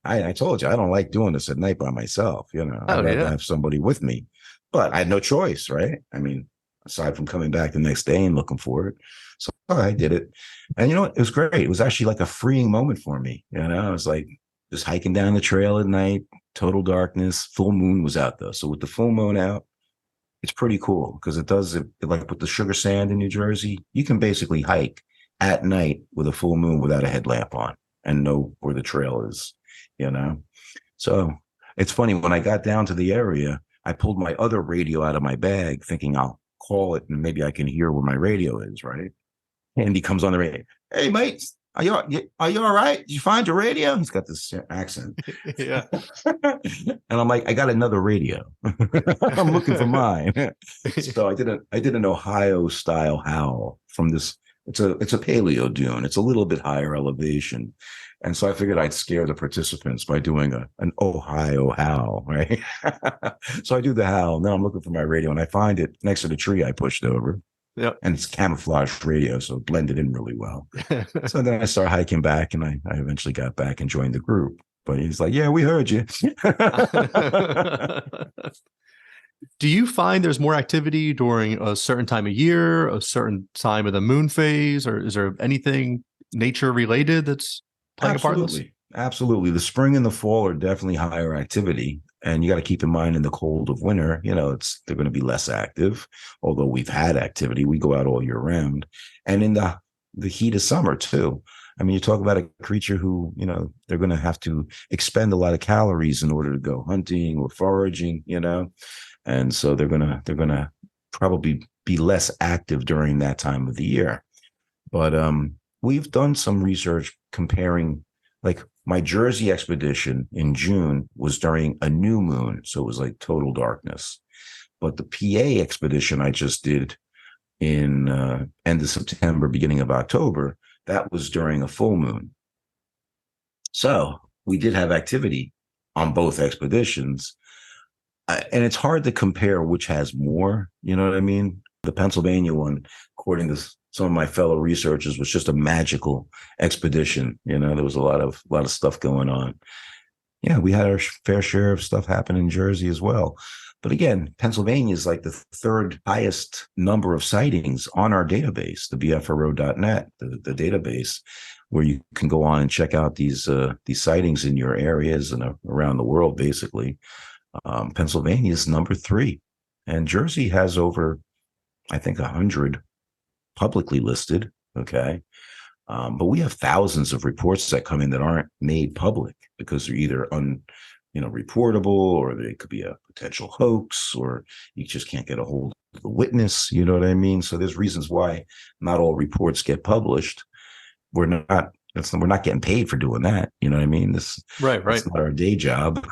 I told you, I don't like doing this at night by myself. I'd rather have somebody with me, but I had no choice, right? I mean, aside from coming back the next day and looking for it. So I did it. And it was great. It was actually like a freeing moment for me. I was like just hiking down the trail at night, total darkness. Full moon was out though. So with the full moon out, it's pretty cool because it does it like with the sugar sand in New Jersey, you can basically hike at night with a full moon without a headlamp on and know where the trail is, So it's funny, when I got down to the area, I pulled my other radio out of my bag thinking I'll call it and maybe I can hear where my radio is, right? And he comes on the radio. Hey, mate, are you all right? Did you find your radio? He's got this accent. Yeah. And I'm like, I got another radio. I'm looking for mine. So I did an Ohio style howl from this. It's a paleo dune. It's a little bit higher elevation. And so I figured I'd scare the participants by doing an Ohio howl, right? So I do the howl. Now I'm looking for my radio and I find it next to the tree I pushed over. Yeah. And it's camouflage radio, so it blended in really well. So then I started hiking back and I eventually got back and joined the group. But he's like, yeah, we heard you. Do you find there's more activity during a certain time of year, a certain time of the moon phase, or is there anything nature related that's playing a part in this? Absolutely. The spring and the fall are definitely higher activity. And you got to keep in mind in the cold of winter, they're going to be less active. Although we've had activity, we go out all year round. And in the heat of summer too. I mean, you talk about a creature who, they're going to have to expend a lot of calories in order to go hunting or foraging, and so they're gonna probably be less active during that time of the year. But we've done some research comparing, like my Jersey expedition in June was during a new moon, so it was like total darkness. But the PA expedition I just did in end of September, beginning of October, that was during a full moon. So we did have activity on both expeditions. And it's hard to compare which has more, you know what I mean? The Pennsylvania one, according to some of my fellow researchers, was just a magical expedition. There was a lot of stuff going on. Yeah, we had our fair share of stuff happen in Jersey as well. But again, Pennsylvania is like the third highest number of sightings on our database, the bfro.net, the database, where you can go on and check out these sightings in your areas and around the world, basically. Pennsylvania is number 3, and Jersey has over, I think, 100 publicly listed. Okay. But we have thousands of reports that come in that aren't made public because they're either reportable, or they could be a potential hoax, or you just can't get a hold of the witness. You know what I mean? So there's reasons why not all reports get published. We're not getting paid for doing that. You know what I mean? Right. It's not our day job.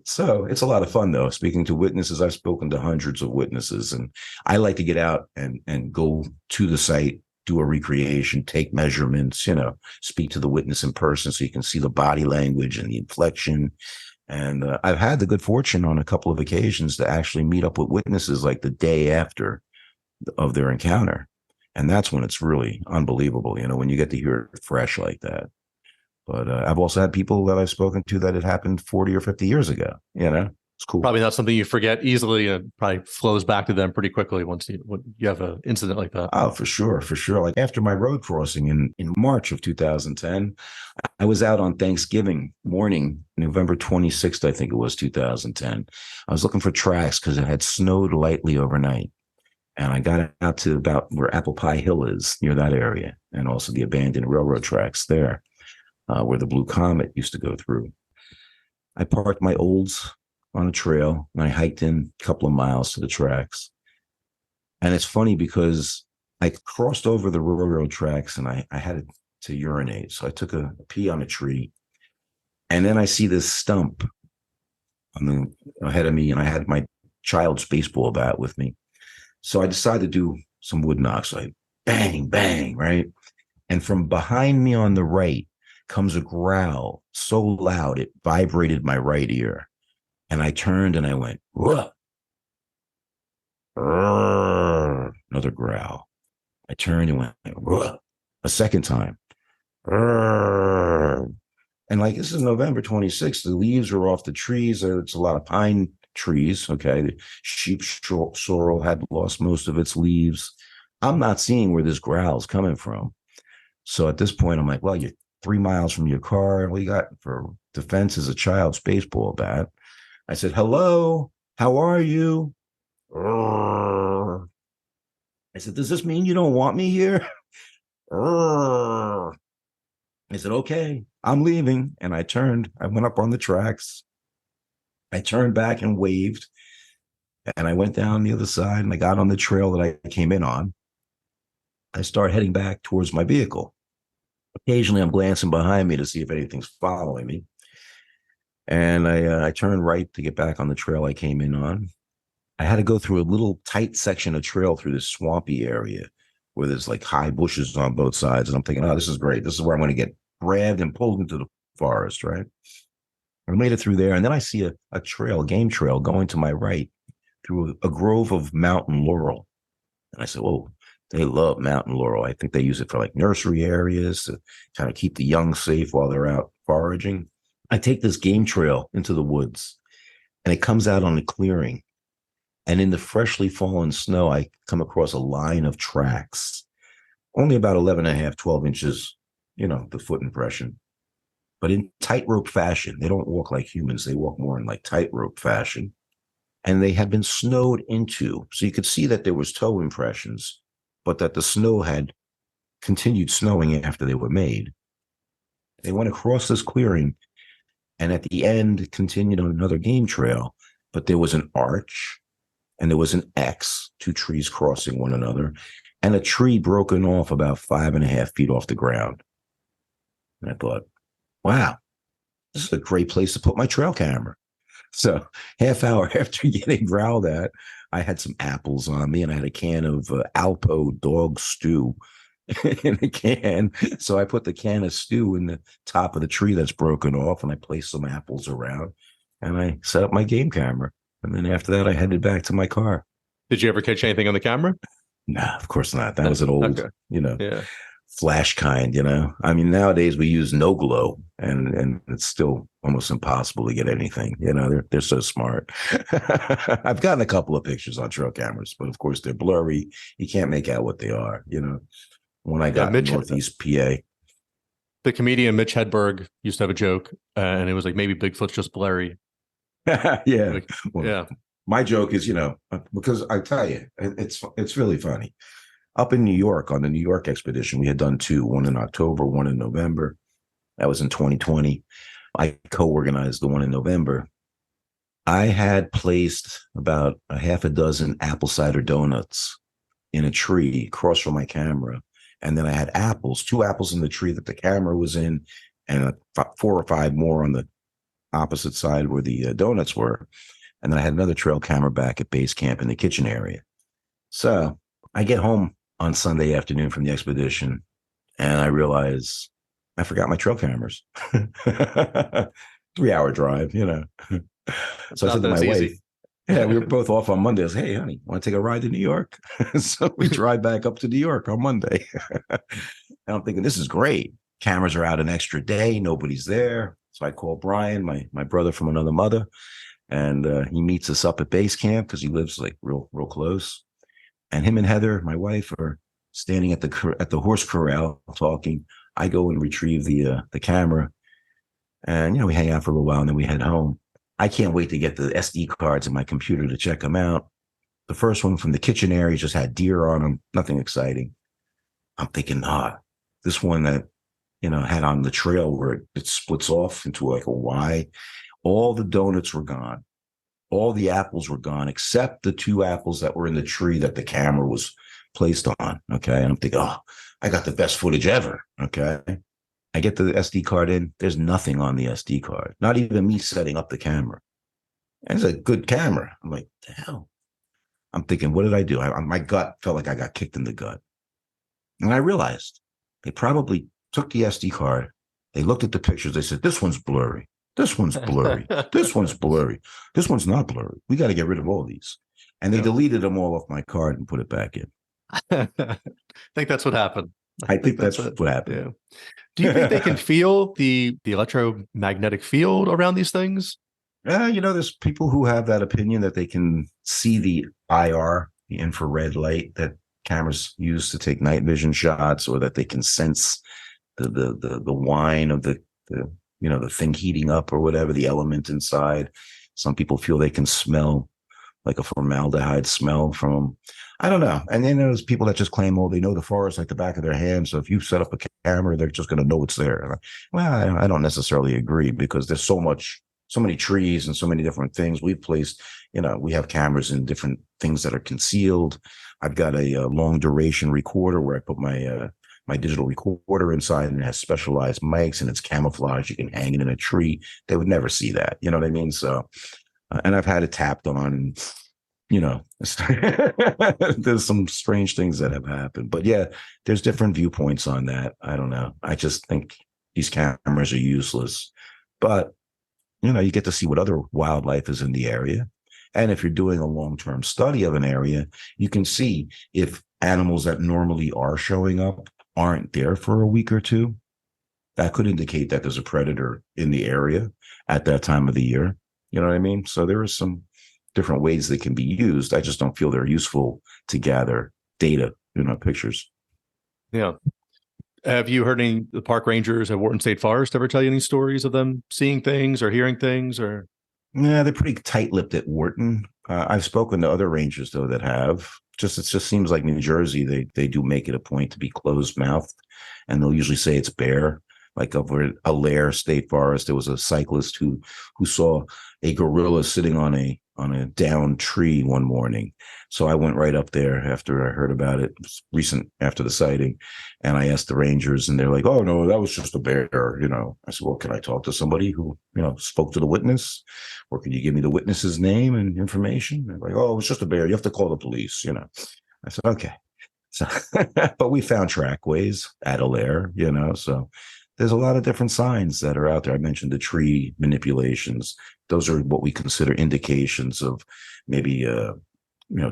So it's a lot of fun though. Speaking to witnesses, I've spoken to hundreds of witnesses, and I like to get out and go to the site, do a recreation, take measurements, speak to the witness in person so you can see the body language and the inflection. And I've had the good fortune on a couple of occasions to actually meet up with witnesses like the day after of their encounter. And that's when it's really unbelievable, when you get to hear it fresh like that. But I've also had people that I've spoken to that it happened 40 or 50 years ago, It's cool. Probably not something you forget easily, and probably flows back to them pretty quickly once when you have an incident like that. Oh, for sure, for sure. Like after my road crossing in March of 2010, I was out on Thanksgiving morning, November 26th, I think it was 2010. I was looking for tracks because it had snowed lightly overnight. And I got out to about where Apple Pie Hill is, near that area, and also the abandoned railroad tracks there, where the Blue Comet used to go through. I parked my Olds on a trail, and I hiked in a couple of miles to the tracks. And it's funny because I crossed over the railroad tracks, and I had to urinate. So I took a pee on a tree, and then I see this stump ahead of me, and I had my child's baseball bat with me. So I decided to do some wood knocks, like bang, bang, right? And from behind me on the right comes a growl so loud it vibrated my right ear. And I turned and I went, whoa. Another growl. I turned and went, whoa. A second time. And like, this is November 26th. The leaves are off the trees. It's a lot of pine trees. Okay. The sheep sorrel had lost most of its leaves. I'm not seeing where this growl is coming from. So at this point, I'm like, well, you're 3 miles from your car. And what you got for defense is a child's baseball bat. I said, hello, how are you? I said, does this mean you don't want me here? I said, okay, I'm leaving. And I went up on the tracks. I turned back and waved. And I went down the other side and I got on the trail that I came in on. I started heading back towards my vehicle. Occasionally, I'm glancing behind me to see if anything's following me. And I turned right to get back on the trail I came in on. I had to go through a little tight section of trail through this swampy area where there's like high bushes on both sides. And I'm thinking, oh, this is great. This is where I'm going to get grabbed and pulled into the forest, right? I made it through there. And then I see a trail, a game trail going to my right through a grove of mountain laurel. And I said, whoa, they love mountain laurel. I think they use it for like nursery areas to kind of keep the young safe while they're out foraging. I take this game trail into the woods and it comes out on a clearing. And in the freshly fallen snow, I come across a line of tracks, only about 11 and a half, 12 inches, the foot impression, but in tightrope fashion. They don't walk like humans. They walk more in like tightrope fashion. And they had been snowed into. So you could see that there was toe impressions, but that the snow had continued snowing after they were made. They went across this clearing and at the end continued on another game trail, but there was an arch and there was an X, 2 trees crossing one another, and a tree broken off about 5.5 feet off the ground. And I thought, wow, this is a great place to put my trail camera. So half hour after getting growled at, I had some apples on me and I had a can of Alpo dog stew in a can. So I put the can of stew in the top of the tree that's broken off and I placed some apples around and I set up my game camera. And then after that, I headed back to my car. Did you ever catch anything on the camera? Nah, of course not. That was an old, yeah. Flash kind, I mean, nowadays we use no glow and it's still almost impossible to get anything. They're so smart. I've gotten a couple of pictures on trail cameras, but of course they're blurry. You can't make out what they are, When I got Northeast PA. The comedian Mitch Hedberg used to have a joke and it was like, maybe Bigfoot's just blurry. Yeah. Like, well, yeah. My joke is, because I tell you, it's really funny. Up in New York, on the New York expedition, we had done 2, one in October, one in November. That was in 2020. I co-organized the one in November. I had placed about a half a dozen apple cider donuts in a tree across from my camera. And then I had 2 apples in the tree that the camera was in, and 4 or 5 more on the opposite side where the donuts were. And then I had another trail camera back at base camp in the kitchen area. So I get home on Sunday afternoon from the expedition and I realize I forgot my trail cameras. 3-hour drive, So I said to my wife, yeah, we were both off on Monday. I said, hey, honey, want to take a ride to New York? So we drive back up to New York on Monday. And I'm thinking, this is great. Cameras are out an extra day. Nobody's there. So I called Brian, my brother from another mother. And he meets us up at base camp because he lives like real close. And him and Heather, my wife, are standing at the horse corral talking. I go and retrieve the camera, and we hang out for a little while, and then we head home. I can't wait to get the SD cards in my computer to check them out. The first one from the kitchen area just had deer on them, nothing exciting. I'm thinking, this one that had on the trail where it splits off into like a Y. All the donuts were gone. All the apples were gone, except the 2 apples that were in the tree that the camera was placed on. Okay. And I'm thinking, I got the best footage ever. Okay. I get the SD card in. There's nothing on the SD card, not even me setting up the camera. And it's a good camera. I'm like, the hell? I'm thinking, what did I do? My gut felt like I got kicked in the gut. And I realized they probably took the SD card. They looked at the pictures. They said, this one's blurry. This one's blurry. This one's blurry. This one's not blurry. We got to get rid of all these. And they deleted them all off my card and put it back in. I think that's what happened. I think that's what happened. Yeah. Do you think they can feel the electromagnetic field around these things? There's people who have that opinion that they can see the IR, the infrared light that cameras use to take night vision shots, or that they can sense the whine of the thing heating up or whatever, the element inside. Some people feel they can smell like a formaldehyde smell from, I don't know. And then there's people that just claim, they know the forest like the back of their hand. So if you set up a camera, they're just going to know it's there. Well, I don't necessarily agree, because there's so many trees and so many different things we've placed. We have cameras in different things that are concealed. I've got a long duration recorder where I put my digital recorder inside, and it has specialized mics, and it's camouflage. You can hang it in a tree. They would never see that. You know what I mean? So, and I've had it tapped on, and, there's some strange things that have happened. But yeah, there's different viewpoints on that. I don't know. I just think these cameras are useless. But, you get to see what other wildlife is in the area. And if you're doing a long-term study of an area, you can see if animals that normally are showing up aren't there for a week or two. That could indicate that there's a predator in the area at that time of the year. You know what I mean? So there are some different ways they can be used. I just don't feel they're useful to gather data, pictures. Yeah. Have you heard any the park rangers at Wharton State Forest ever tell you any stories of them seeing things or hearing things? Or yeah, they're pretty tight-lipped at Wharton. I've spoken to other rangers though that have. It just seems like New Jersey, they do make it a point to be closed-mouthed, and they'll usually say it's bear. Like over at Alair State Forest, there was a cyclist who saw a gorilla sitting on a downed tree one morning. So I went right up there after I heard about it, recent after the sighting, and I asked the rangers, and they're like, "Oh no, that was just a bear." I said, "Well, can I talk to somebody who spoke to the witness, or can you give me the witness's name and information?" They're like, "Oh, it was just a bear. You have to call the police." I said, "Okay." So, but we found trackways at Alair, so. There's a lot of different signs that are out there. I mentioned the tree manipulations. Those are what we consider indications of maybe,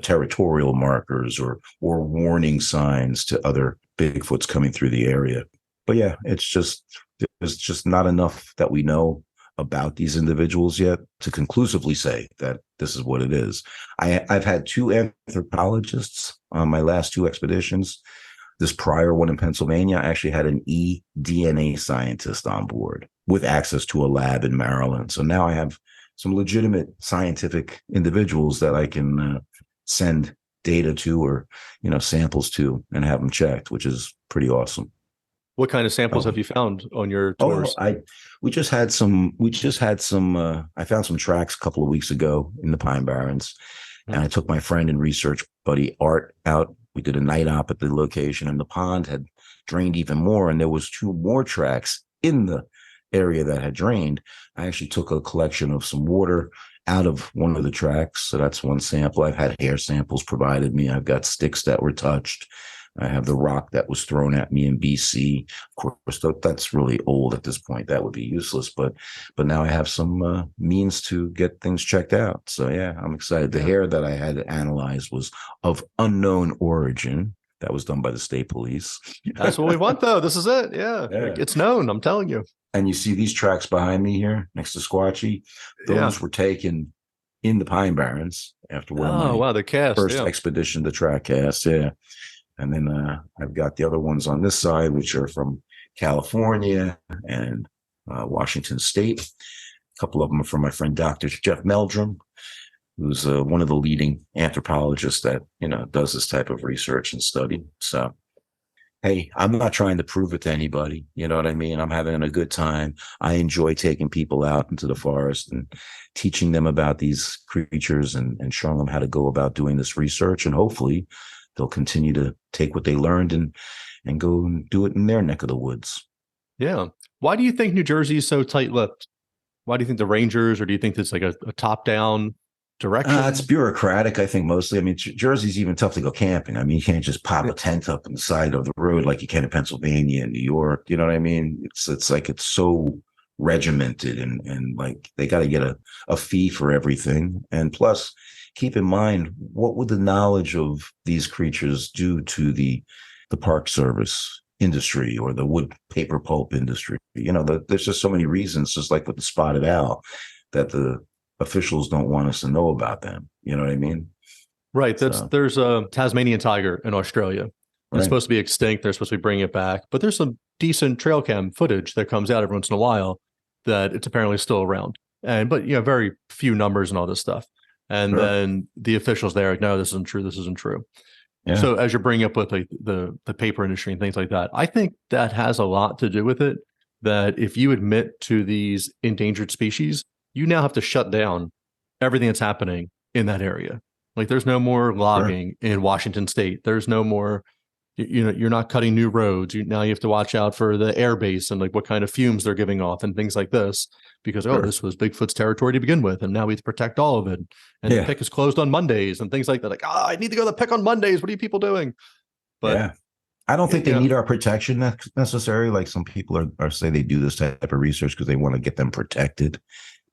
territorial markers or warning signs to other Bigfoots coming through the area. But yeah, there's just not enough that we know about these individuals yet to conclusively say that this is what it is. I've had 2 anthropologists on my last 2 expeditions. This prior one in Pennsylvania, I actually had an eDNA scientist on board with access to a lab in Maryland. So now I have some legitimate scientific individuals that I can send data to or, samples to and have them checked, which is pretty awesome. What kind of samples have you found on your tours? I found some tracks a couple of weeks ago in the Pine Barrens, and I took my friend and research buddy Art out. We did a night op at the location, and the pond had drained even more, and there was 2 more tracks in the area that had drained. I actually took a collection of some water out of one of the tracks, so that's one sample. I've had hair samples provided me. I've got sticks that were touched. I have the rock that was thrown at me in BC. Of course, that's really old at this point. That would be useless, but now I have some means to get things checked out. So yeah, I'm excited. The hair that I had analyzed was of unknown origin. That was done by the state police. That's what we want, though. This is it. Yeah. It's known. I'm telling you. And you see these tracks behind me here next to Squatchy. Those were taken in the Pine Barrens after one of Oh, my wow. The cast. first Yeah. expedition to track cast. Yeah. And then I've got the other ones on this side, which are from California and Washington State. A couple of them are from my friend, Dr. Jeff Meldrum, who's one of the leading anthropologists that, does this type of research and study. So, hey, I'm not trying to prove it to anybody. You know what I mean? I'm having a good time. I enjoy taking people out into the forest and teaching them about these creatures and showing them how to go about doing this research. And hopefully they'll continue to take what they learned and go and do it in their neck of the woods. Yeah. Why do you think New Jersey is so tight-lipped? Why do you think the Rangers, or do you think it's like a top-down direction? It's bureaucratic, I think, mostly. I mean, Jersey's even tough to go camping. I mean, you can't just pop a tent up on the side of the road like you can in Pennsylvania and New York. You know what I mean? It's like it's so regimented and like they got to get a fee for everything. And plus, keep in mind, what would the knowledge of these creatures do to the Park Service industry or the wood paper pulp industry? There's just so many reasons, just like with the spotted owl, that the officials don't want us to know about them. You know what I mean? Right. There's a Tasmanian tiger in Australia. It's supposed to be extinct. They're supposed to be bringing it back, but there's some decent trail cam footage that comes out every once in a while that it's apparently still around. But very few numbers and all this stuff. And then the officials there, no, this isn't true. This isn't true. Yeah. So as you're bringing up with like the paper industry and things like that, I think that has a lot to do with it. That if you admit to these endangered species, you now have to shut down everything that's happening in that area. Like there's no more logging in Washington State. There's no more, you're not cutting new roads. Now you have to watch out for the air base and like what kind of fumes they're giving off and things like this. Because, this was Bigfoot's territory to begin with, and now we have to protect all of it. And the pick is closed on Mondays and things like that. Like, I need to go to the pick on Mondays. What are you people doing? But I don't think they need our protection necessarily. Like some people are say they do this type of research because they want to get them protected.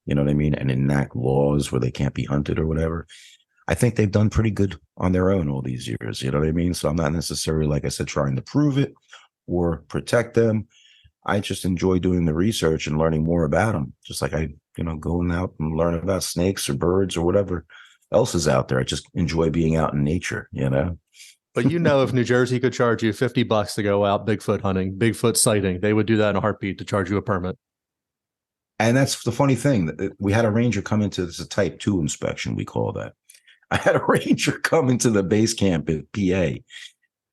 You know what I mean? And enact laws where they can't be hunted or whatever. I think they've done pretty good on their own all these years. You know what I mean? So I'm not necessarily, like I said, trying to prove it or protect them. I just enjoy doing the research and learning more about them. Just like I, going out and learning about snakes or birds or whatever else is out there. I just enjoy being out in nature, But if New Jersey could charge you $50 to go out Bigfoot hunting, Bigfoot sighting, they would do that in a heartbeat to charge you a permit. And that's the funny thing. We had a ranger come into this, a type 2 inspection, we call that. I had a ranger come into the base camp at PA.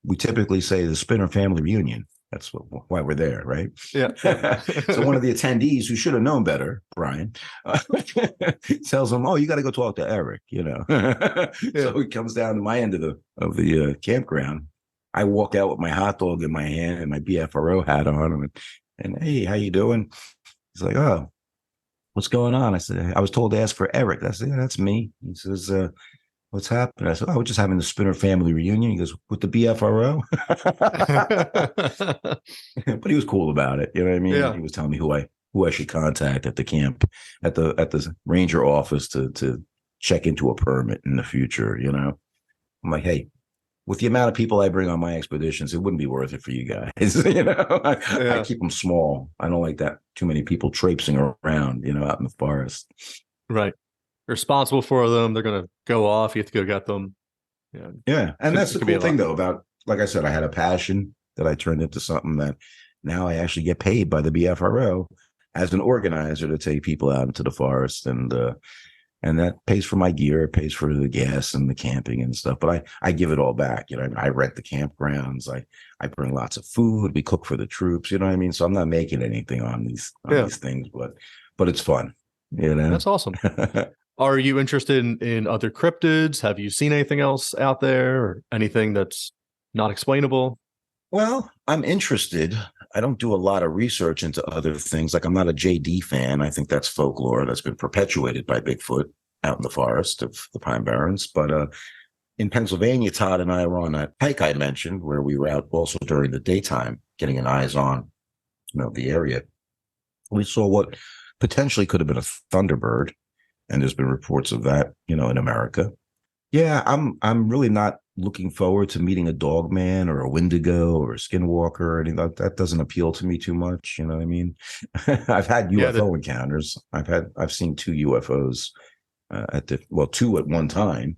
We typically say the Spinner family reunion. That's why we're there, right? Yeah. So one of the attendees who should have known better, Brian, tells him, "Oh, you got to go talk to Eric." So he comes down to my end of the campground. I walk out with my hot dog in my hand and my BFRO hat on, and hey, how you doing? He's like, "Oh, what's going on?" I said, "I was told to ask for Eric." I said, "Yeah, that's me." He says, "What's happening?" I said, "Oh, we're just having the Spinner family reunion." He goes, "With the BFRO?" But he was cool about it. You know what I mean? Yeah. He was telling me who I should contact at the camp, at the ranger office to check into a permit in the future. I'm like, hey, with the amount of people I bring on my expeditions, it wouldn't be worth it for you guys. I keep them small. I don't like that too many people traipsing around, out in the forest. Right. Responsible for them. They're going to go off. You have to go get them. Yeah. And that's the cool thing, though, about, like I said, I had a passion that I turned into something that now I actually get paid by the BFRO as an organizer to take people out into the forest. And that pays for my gear. It pays for the gas and the camping and stuff. But I give it all back. I rent the campgrounds. I bring lots of food. We cook for the troops. You know what I mean? So I'm not making anything on these things, but it's fun. That's awesome. Are you interested in other cryptids? Have you seen anything else out there or anything that's not explainable? Well, I'm interested. I don't do a lot of research into other things. Like I'm not a JD fan. I think that's folklore that's been perpetuated by Bigfoot out in the forest of the Pine Barrens. But in Pennsylvania, Todd and I were on that hike I mentioned where we were out also during the daytime, getting an eyes on, the area. We saw what potentially could have been a thunderbird. And there's been reports of that, in America. Yeah, I'm really not looking forward to meeting a dog man or a Wendigo or a skinwalker or anything. That doesn't appeal to me too much. You know what I mean? I've had UFO encounters. I've seen 2 UFOs two at one time.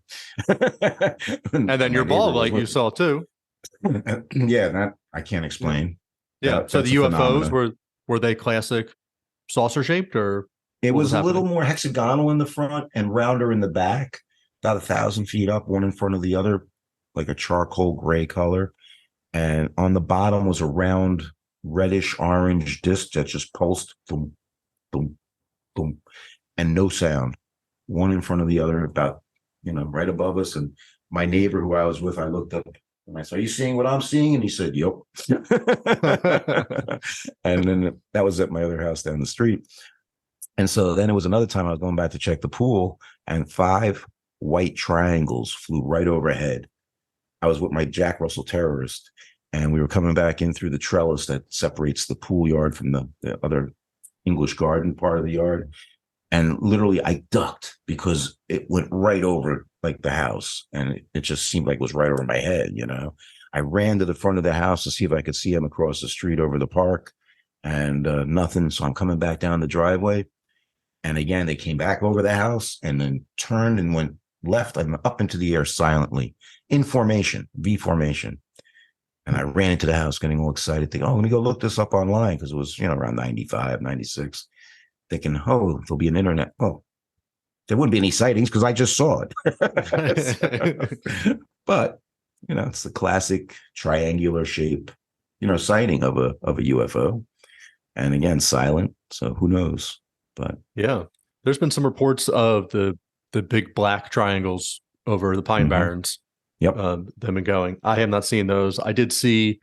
And then your ball light you saw too. Yeah, that I can't explain. Yeah. So the UFOs were they classic saucer shaped, or it was a little more hexagonal in the front and rounder in the back, about 1,000 feet up, one in front of the other, like a charcoal gray color. And on the bottom was a round reddish orange disc that just pulsed, boom, boom, boom, and no sound. One in front of the other, about, right above us. And my neighbor who I was with, I looked up and I said, "Are you seeing what I'm seeing?" And he said, "Yep." And then that was at my other house down the street. And so then it was another time I was going back to check the pool, and 5 white triangles flew right overhead. I was with my Jack Russell Terrorist, and we were coming back in through the trellis that separates the pool yard from the other English garden part of the yard. And literally I ducked because it went right over like the house, and it just seemed like it was right over my head, I ran to the front of the house to see if I could see him across the street over the park, and nothing. So I'm coming back down the driveway. And again, they came back over the house and then turned and went left and up into the air silently in formation, V formation. And I ran into the house getting all excited, thinking, "Oh, let me go look this up online," because it was, around 95, 96. Thinking, "Oh, there'll be an internet." Oh, there wouldn't be any sightings because I just saw it. But, it's the classic triangular shape, sighting of a UFO. And again, silent. So who knows? But yeah, there's been some reports of the big black triangles over the Pine Barrens. Yep. Them and going. I have not seen those. I did see,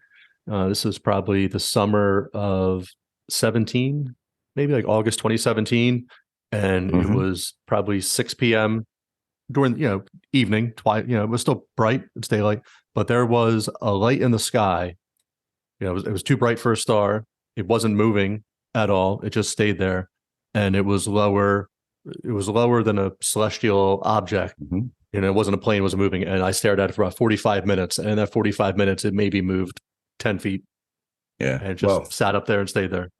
this was probably the summer of 17, maybe like August 2017. And it was probably 6 p.m. during, evening, it was still bright, it's daylight, but there was a light in the sky. It was too bright for a star. It wasn't moving at all. It just stayed there. And it was lower than a celestial object. It wasn't a plane, it wasn't moving. And I stared at it for about 45 minutes. And in that 45 minutes, it maybe moved 10 feet. Yeah. And just sat up there and stayed there.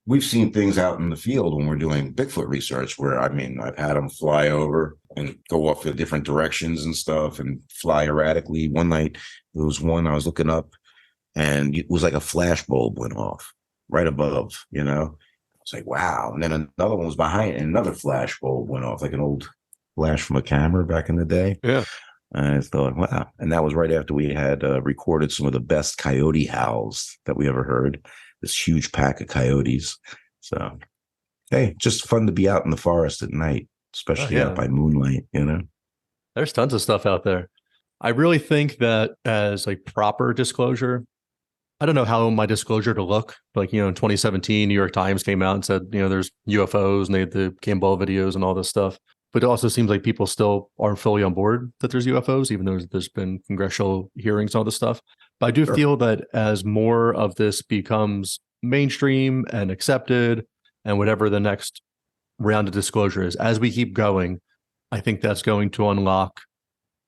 We've seen things out in the field when we're doing Bigfoot research where, I've had them fly over and go off in different directions and stuff and fly erratically. One night, there was one I was looking up, and it was like a flash bulb went off right above, I was like, wow. And then another one was behind, and another flash bulb went off, like an old flash from a camera back in the day. Yeah. And I thought, wow. And that was right after we had recorded some of the best coyote howls that we ever heard. This huge pack of coyotes. So, hey, just fun to be out in the forest at night, especially out by moonlight, There's tons of stuff out there. I really think that as like proper disclosure, I don't know how my disclosure to look. Like, in 2017, New York Times came out and said, there's UFOs, and they had the Campbell videos and all this stuff. But it also seems like people still aren't fully on board that there's UFOs, even though there's been congressional hearings and all this stuff. But I do feel that as more of this becomes mainstream and accepted, and whatever the next round of disclosure is, as we keep going, I think that's going to unlock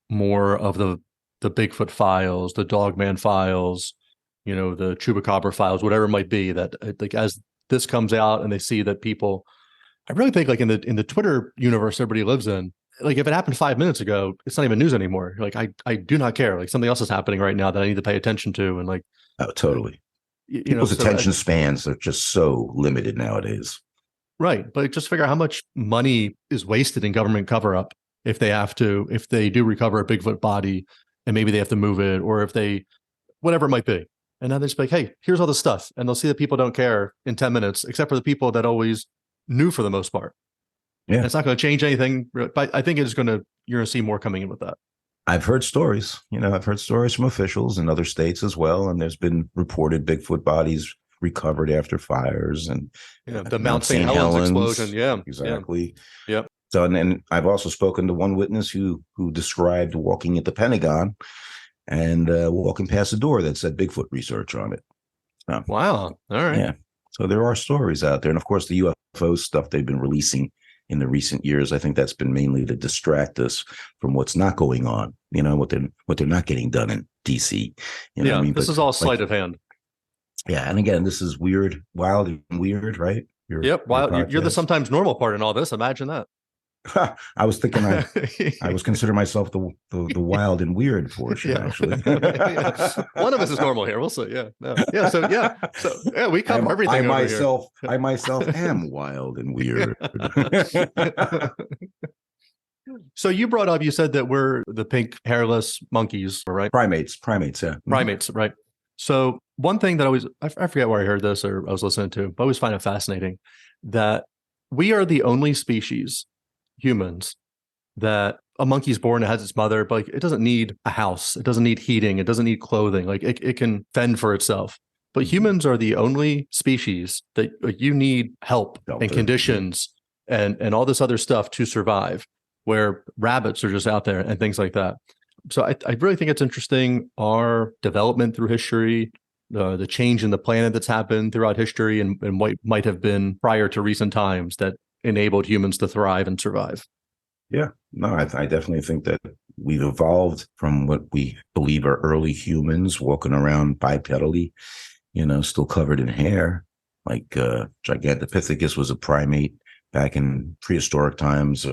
more of the Bigfoot files, the Dogman files, the Chupacabra files, whatever it might be, that like as this comes out and they see that people, I really think like in the Twitter universe everybody lives in, like if it happened 5 minutes ago, it's not even news anymore. Like I do not care. Like something else is happening right now that I need to pay attention to. And like, oh, totally. People's attention spans are just so limited nowadays. Right. But just figure out how much money is wasted in government cover up if they do recover a Bigfoot body and maybe they have to move it, or if they, whatever it might be. And now they're just like, hey, here's all the stuff. And they'll see that people don't care in 10 minutes, except for the people that always knew for the most part. Yeah. And it's not going to change anything, but I think you're going to see more coming in with that. I've heard stories, I've heard stories from officials in other states as well. And there's been reported Bigfoot bodies recovered after fires and the Mount St. Helens explosion. Yeah, exactly. Yeah. So, and then I've also spoken to one witness who described walking at the Pentagon and walking past a door that said Bigfoot research on it. Wow. All right. Yeah. So there are stories out there. And of course, the UFO stuff they've been releasing in the recent years, I think that's been mainly to distract us from what's not going on, what they're not getting done in DC. This is all sleight of hand. Yeah. And again, this is weird, wild and weird, right? Wild. You're the sometimes normal part in all this. Imagine that. I was thinking I was considering myself the wild and weird portion, actually. One of us is normal here. We'll see. Yeah. No. Yeah. So we cover everything. I myself am wild and weird. So you brought up, you said that we're the pink hairless monkeys, right? Primates, yeah. Primates, right. So one thing that I forget where I heard this or I was listening to, but I always find it fascinating that we are the only species, humans, that a monkey's born, it has its mother, but like, it doesn't need a house. It doesn't need heating. It doesn't need clothing. Like it can fend for itself. But humans are the only species that you need help and conditions and all this other stuff to survive, where rabbits are just out there and things like that. So I really think it's interesting, our development through history, the change in the planet that's happened throughout history and what might have been prior to recent times that enabled humans to thrive and survive. Yeah, no, I definitely think that we've evolved from what we believe are early humans walking around bipedally, still covered in hair. Like Gigantopithecus was a primate back in prehistoric times.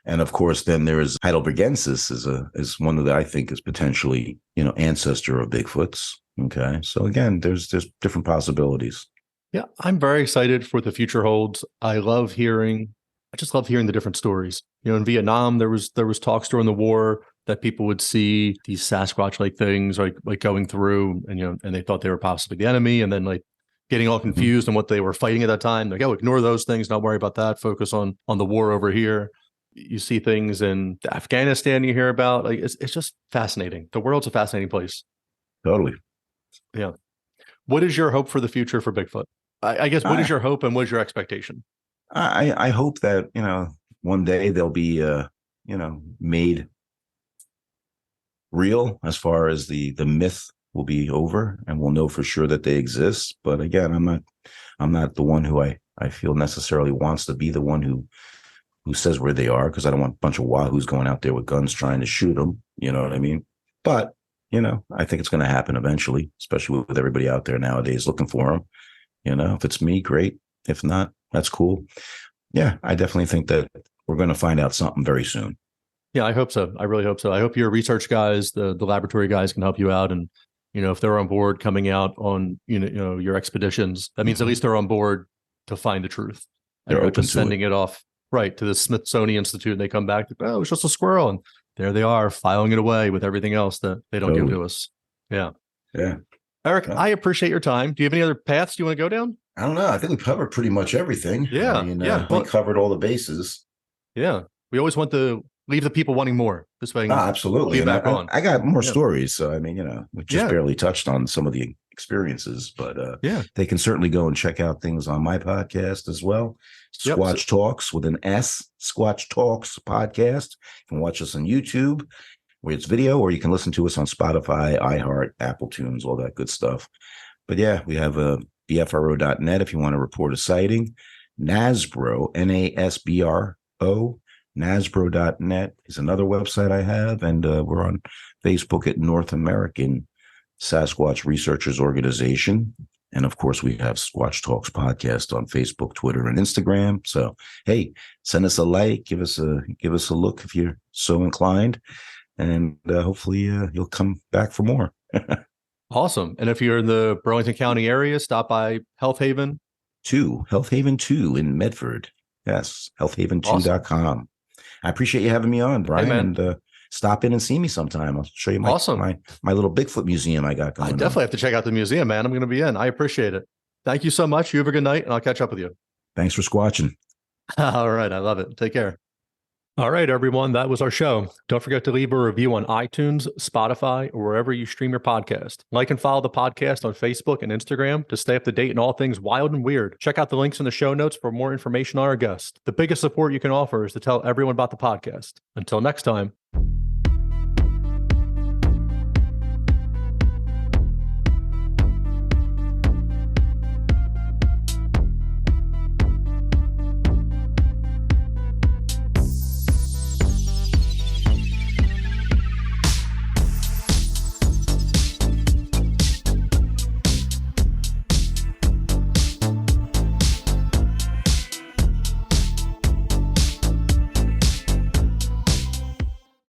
And of course, then there's Heidelbergensis is one that I think is potentially, ancestor of Bigfoot's. Okay. So again, there's different possibilities. Yeah. I'm very excited for the future holds. I just love hearing the different stories. In Vietnam, there was talks during the war that people would see these Sasquatch-like things like going through and they thought they were possibly the enemy, and then like getting all confused on what they were fighting at that time. Like, ignore those things, not worry about that. Focus on the war over here. You see things in Afghanistan you hear about. Like it's just fascinating. The world's a fascinating place. Totally. Yeah. What is your hope for the future for Bigfoot? I guess what is your hope and what is your expectation? I hope that, one day they'll be, made real, as far as the myth will be over and we'll know for sure that they exist. But again, I'm not the one who I feel necessarily wants to be the one who says where they are, because I don't want a bunch of wahoos going out there with guns trying to shoot them. You know what I mean? But, I think it's going to happen eventually, especially with everybody out there nowadays looking for them. If it's me, great. If not, that's cool. Yeah, I definitely think that we're going to find out something very soon. Yeah, I hope so. I really hope so. I hope your research guys, the laboratory guys, can help you out. And, if they're on board coming out on, your expeditions, that means at least they're on board to find the truth. They're open just sending it off. Right, to the Smithsonian Institute, and they come back, oh, it's just a squirrel. And there they are, filing it away with everything else that they don't give to us. Yeah. Yeah. Eric, I appreciate your time. Do you have any other paths you want to go down? I don't know. I think we covered pretty much everything. Yeah. We covered all the bases. Yeah. We always want to leave the people wanting more. This way. Absolutely. Back on. I got more stories. So, we just barely touched on some of the experiences, but they can certainly go and check out things on my podcast as well. Squatch Talks with an S, Squatch Talks Podcast. You can watch us on YouTube where it's video, or you can listen to us on Spotify, iHeart, Apple Tunes, all that good stuff. But yeah, we have BFRO.net if you want to report a sighting. NASBRO, NASBRO, NASBRO.net is another website I have. And we're on Facebook at North American Sasquatch Researchers Organization. And of course, we have Squatch Talks Podcast on Facebook, Twitter, and Instagram. So, hey, send us a like, give us a look if you're so inclined. And hopefully you'll come back for more. Awesome. And if you're in the Burlington County area, stop by Health Haven 2 in Medford. Yes, healthhaven2.com. Awesome. I appreciate you having me on, Brian. Hey, and stop in and see me sometime. I'll show you my little Bigfoot museum I got going on. I definitely have to check out the museum, man. I'm going to be in. I appreciate it. Thank you so much. You have a good night, and I'll catch up with you. Thanks for squatching. All right. I love it. Take care. All right, everyone. That was our show. Don't forget to leave a review on iTunes, Spotify, or wherever you stream your podcast. Like and follow the podcast on Facebook and Instagram to stay up to date in all things wild and weird. Check out the links in the show notes for more information on our guest. The biggest support you can offer is to tell everyone about the podcast. Until next time.